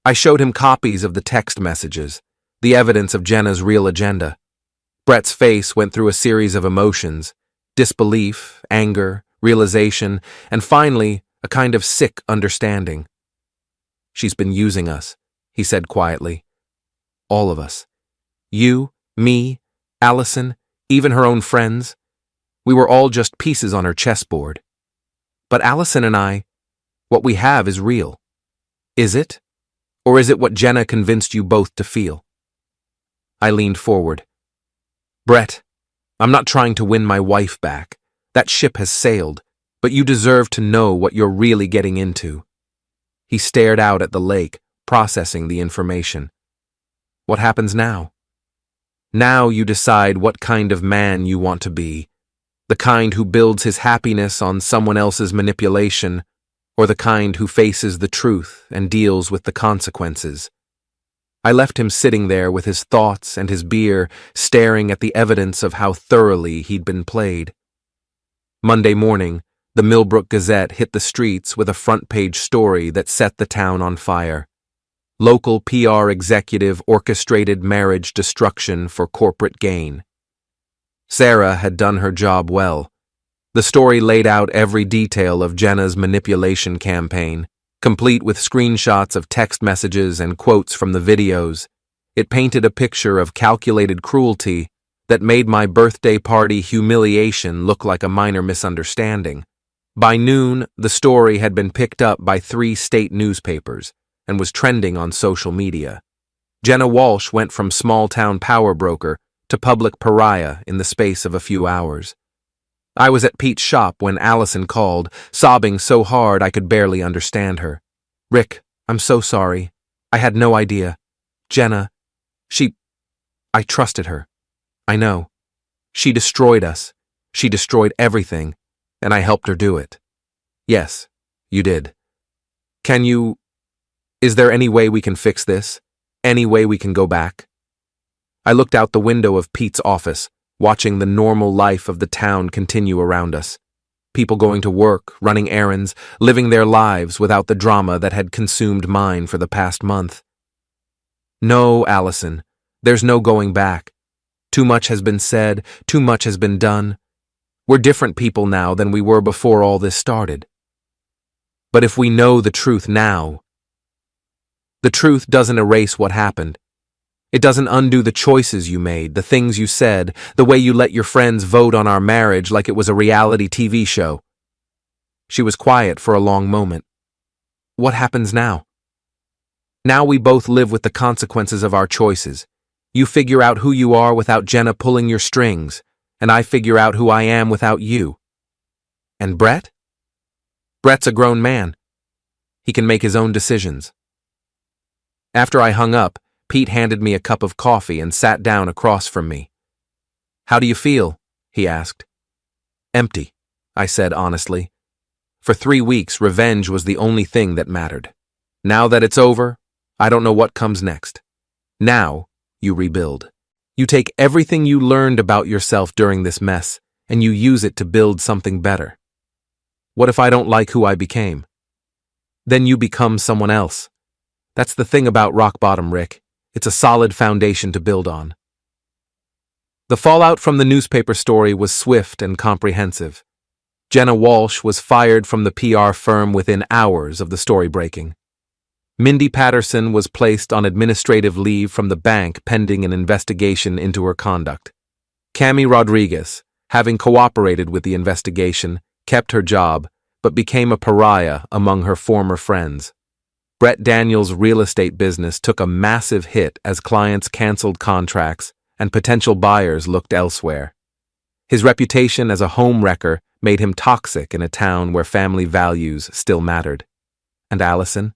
A: I showed him copies of the text messages, the evidence of Jenna's real agenda. Brett's face went through a series of emotions: disbelief, anger, realization, and finally, a kind of sick understanding. "She's been using us," he said quietly. "All of us. You, me, Allison, even her own friends. We were all just pieces on her chessboard. But Allison and I, what we have is real. Is it? Or is it what Jenna convinced you both to feel?" I leaned forward. "Brett, I'm not trying to win my wife back. That ship has sailed, but you deserve to know what you're really getting into." He stared out at the lake, processing the information. "What happens now?" "Now you decide what kind of man you want to be. The kind who builds his happiness on someone else's manipulation, or the kind who faces the truth and deals with the consequences." I left him sitting there with his thoughts and his beer, staring at the evidence of how thoroughly he'd been played. Monday morning, the Millbrook Gazette hit the streets with a front-page story that set the town on fire. Local PR executive orchestrated marriage destruction for corporate gain. Sarah had done her job well. The story laid out every detail of Jenna's manipulation campaign, complete with screenshots of text messages and quotes from the videos. It painted a picture of calculated cruelty that made my birthday party humiliation look like a minor misunderstanding. By noon, the story had been picked up by 3 state newspapers and was trending on social media. Jenna Walsh went from small-town power broker to public pariah in the space of a few hours. I was at Pete's shop when Allison called, sobbing so hard I could barely understand her. "Rick, I'm so sorry. I had no idea. Jenna, I trusted her. I know. She destroyed us. She destroyed everything, and I helped her do it." "Yes, you did. Is there any way we can fix this? Any way we can go back?" I looked out the window of Pete's office, watching the normal life of the town continue around us. People going to work, running errands, living their lives without the drama that had consumed mine for the past month. "No, Allison, there's no going back. Too much has been said, too much has been done. We're different people now than we were before all this started. But if we know the truth now, the truth doesn't erase what happened. It doesn't undo the choices you made, the things you said, the way you let your friends vote on our marriage like it was a reality TV show." She was quiet for a long moment. "What happens now?" "Now we both live with the consequences of our choices. You figure out who you are without Jenna pulling your strings, and I figure out who I am without you." "And Brett?" "Brett's a grown man. He can make his own decisions. After I hung up, Pete handed me a cup of coffee and sat down across from me. "How do you feel?" he asked. "Empty," I said honestly. For 3 weeks, revenge was the only thing that mattered. Now that it's over, I don't know what comes next. Now, you rebuild. You take everything you learned about yourself during this mess, and you use it to build something better. What if I don't like who I became? Then you become someone else. That's the thing about rock bottom, Rick. It's a solid foundation to build on. The fallout from the newspaper story was swift and comprehensive. Jenna Walsh was fired from the PR firm within hours of the story breaking. Mindy Patterson was placed on administrative leave from the bank pending an investigation into her conduct. Cami Rodriguez, having cooperated with the investigation, kept her job, but became a pariah among her former friends. Brett Daniels' real estate business took a massive hit as clients canceled contracts and potential buyers looked elsewhere. His reputation as a home wrecker made him toxic in a town where family values still mattered. And Allison?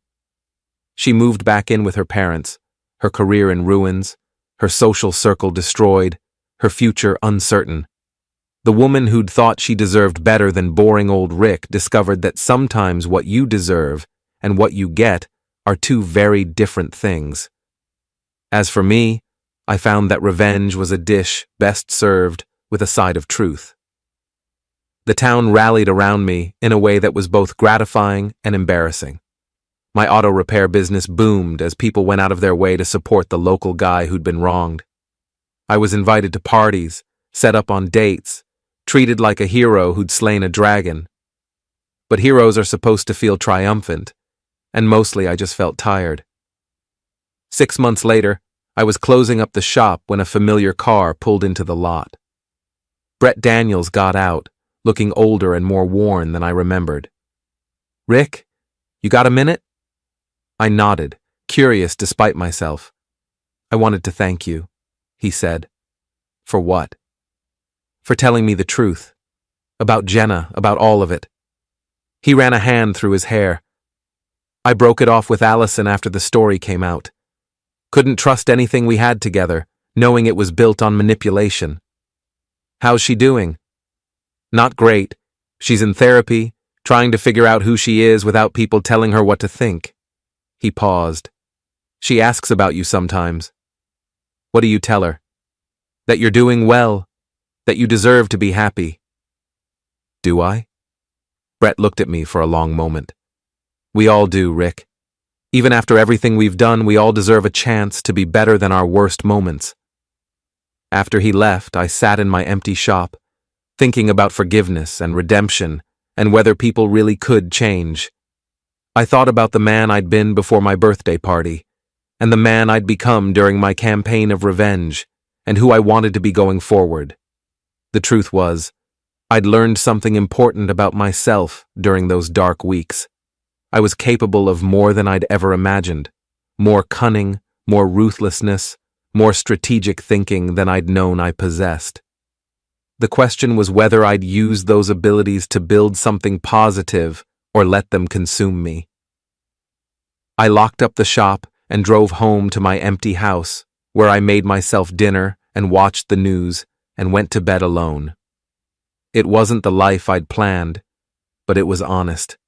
A: She moved back in with her parents, her career in ruins, her social circle destroyed, her future uncertain. The woman who'd thought she deserved better than boring old Rick discovered that sometimes what you deserve and what you get are two very different things. As for me, I found that revenge was a dish best served with a side of truth. The town rallied around me in a way that was both gratifying and embarrassing. My auto repair business boomed as people went out of their way to support the local guy who'd been wronged. I was invited to parties, set up on dates, treated like a hero who'd slain a dragon. But heroes are supposed to feel triumphant, and mostly I just felt tired. 6 months later, I was closing up the shop when a familiar car pulled into the lot. Brett Daniels got out, looking older and more worn than I remembered. "Rick, you got a minute?" I nodded, curious despite myself. "I wanted to thank you," he said. "For what?" "For telling me the truth. About Jenna, about all of it." He ran a hand through his hair. "I broke it off with Allison after the story came out. Couldn't trust anything we had together, knowing it was built on manipulation." "How's she doing?" "Not great. She's in therapy, trying to figure out who she is without people telling her what to think." He paused. "She asks about you sometimes." "What do you tell her?" "That you're doing well, that you deserve to be happy." "Do I?" Brett looked at me for a long moment. "We all do, Rick. Even after everything we've done, we all deserve a chance to be better than our worst moments." After he left, I sat in my empty shop, thinking about forgiveness and redemption and whether people really could change. I thought about the man I'd been before my birthday party, and the man I'd become during my campaign of revenge, and who I wanted to be going forward. The truth was, I'd learned something important about myself during those dark weeks. I was capable of more than I'd ever imagined, more cunning, more ruthlessness, more strategic thinking than I'd known I possessed. The question was whether I'd use those abilities to build something positive or let them consume me. I locked up the shop and drove home to my empty house, where I made myself dinner and watched the news and went to bed alone. It wasn't the life I'd planned, but it was honest.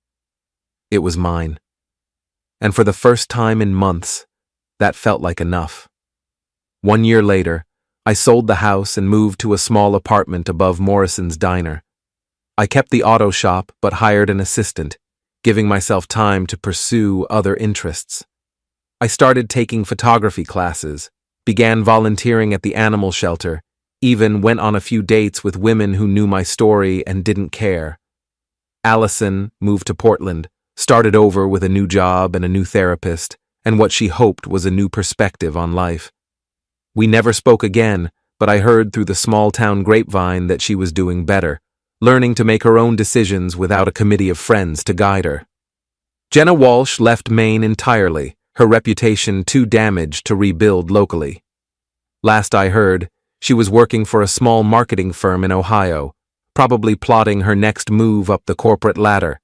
A: It was mine. And for the first time in months, that felt like enough. 1 year later, I sold the house and moved to a small apartment above Morrison's Diner. I kept the auto shop but hired an assistant, giving myself time to pursue other interests. I started taking photography classes, began volunteering at the animal shelter, even went on a few dates with women who knew my story and didn't care. Allison moved to Portland, started over with a new job and a new therapist, and what she hoped was a new perspective on life. We never spoke again, but I heard through the small-town grapevine that she was doing better, learning to make her own decisions without a committee of friends to guide her. Jenna Walsh left Maine entirely, her reputation too damaged to rebuild locally. Last I heard, she was working for a small marketing firm in Ohio, probably plotting her next move up the corporate ladder.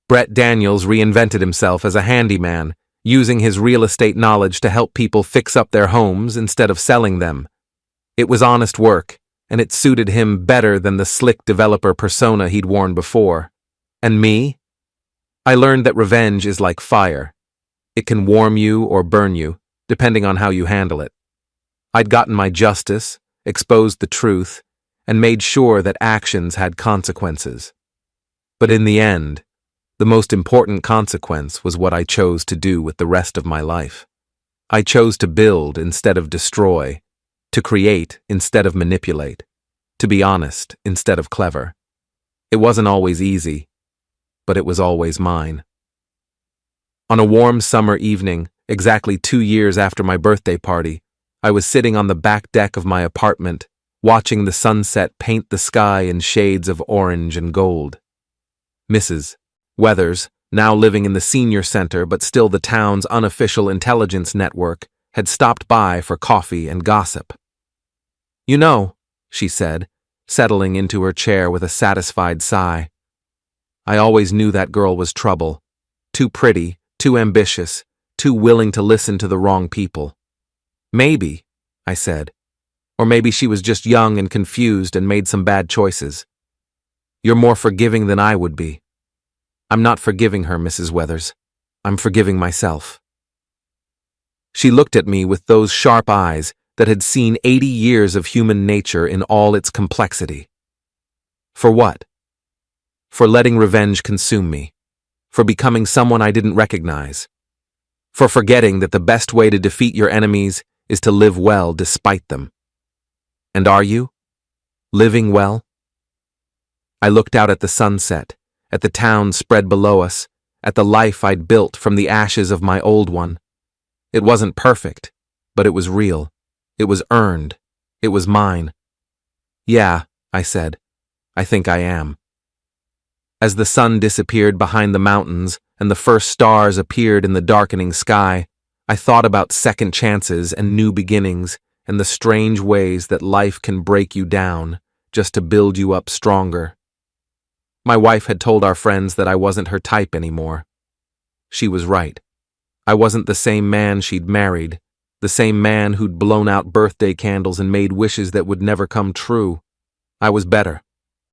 A: Brett Daniels reinvented himself as a handyman, using his real estate knowledge to help people fix up their homes instead of selling them. It was honest work, and it suited him better than the slick developer persona he'd worn before. And me? I learned that revenge is like fire. It can warm you or burn you, depending on how you handle it. I'd gotten my justice, exposed the truth, and made sure that actions had consequences. But in the end, the most important consequence was what I chose to do with the rest of my life. I chose to build instead of destroy, to create instead of manipulate, to be honest instead of clever. It wasn't always easy, but it was always mine. On a warm summer evening, exactly 2 years after my birthday party, I was sitting on the back deck of my apartment, watching the sunset paint the sky in shades of orange and gold. Mrs. Weathers, now living in the senior center but still the town's unofficial intelligence network, had stopped by for coffee and gossip. "You know," she said, settling into her chair with a satisfied sigh, "I always knew that girl was trouble. Too pretty, too ambitious, too willing to listen to the wrong people." "Maybe," I said. "Or maybe she was just young and confused and made some bad choices. You're more forgiving than I would be." "I'm not forgiving her, Mrs. Weathers. I'm forgiving myself." She looked at me with those sharp eyes that had seen 80 years of human nature in all its complexity. For what? For letting revenge consume me. For becoming someone I didn't recognize. For forgetting that the best way to defeat your enemies is to live well despite them. And are you? Living well? I looked out at the sunset, at the town spread below us, at the life I'd built from the ashes of my old one. It wasn't perfect, but it was real. It was earned. It was mine. "Yeah," I said, "I think I am." As the sun disappeared behind the mountains and the first stars appeared in the darkening sky, I thought about second chances and new beginnings and the strange ways that life can break you down just to build you up stronger. My wife had told our friends that I wasn't her type anymore. She was right. I wasn't the same man she'd married, the same man who'd blown out birthday candles and made wishes that would never come true. I was better.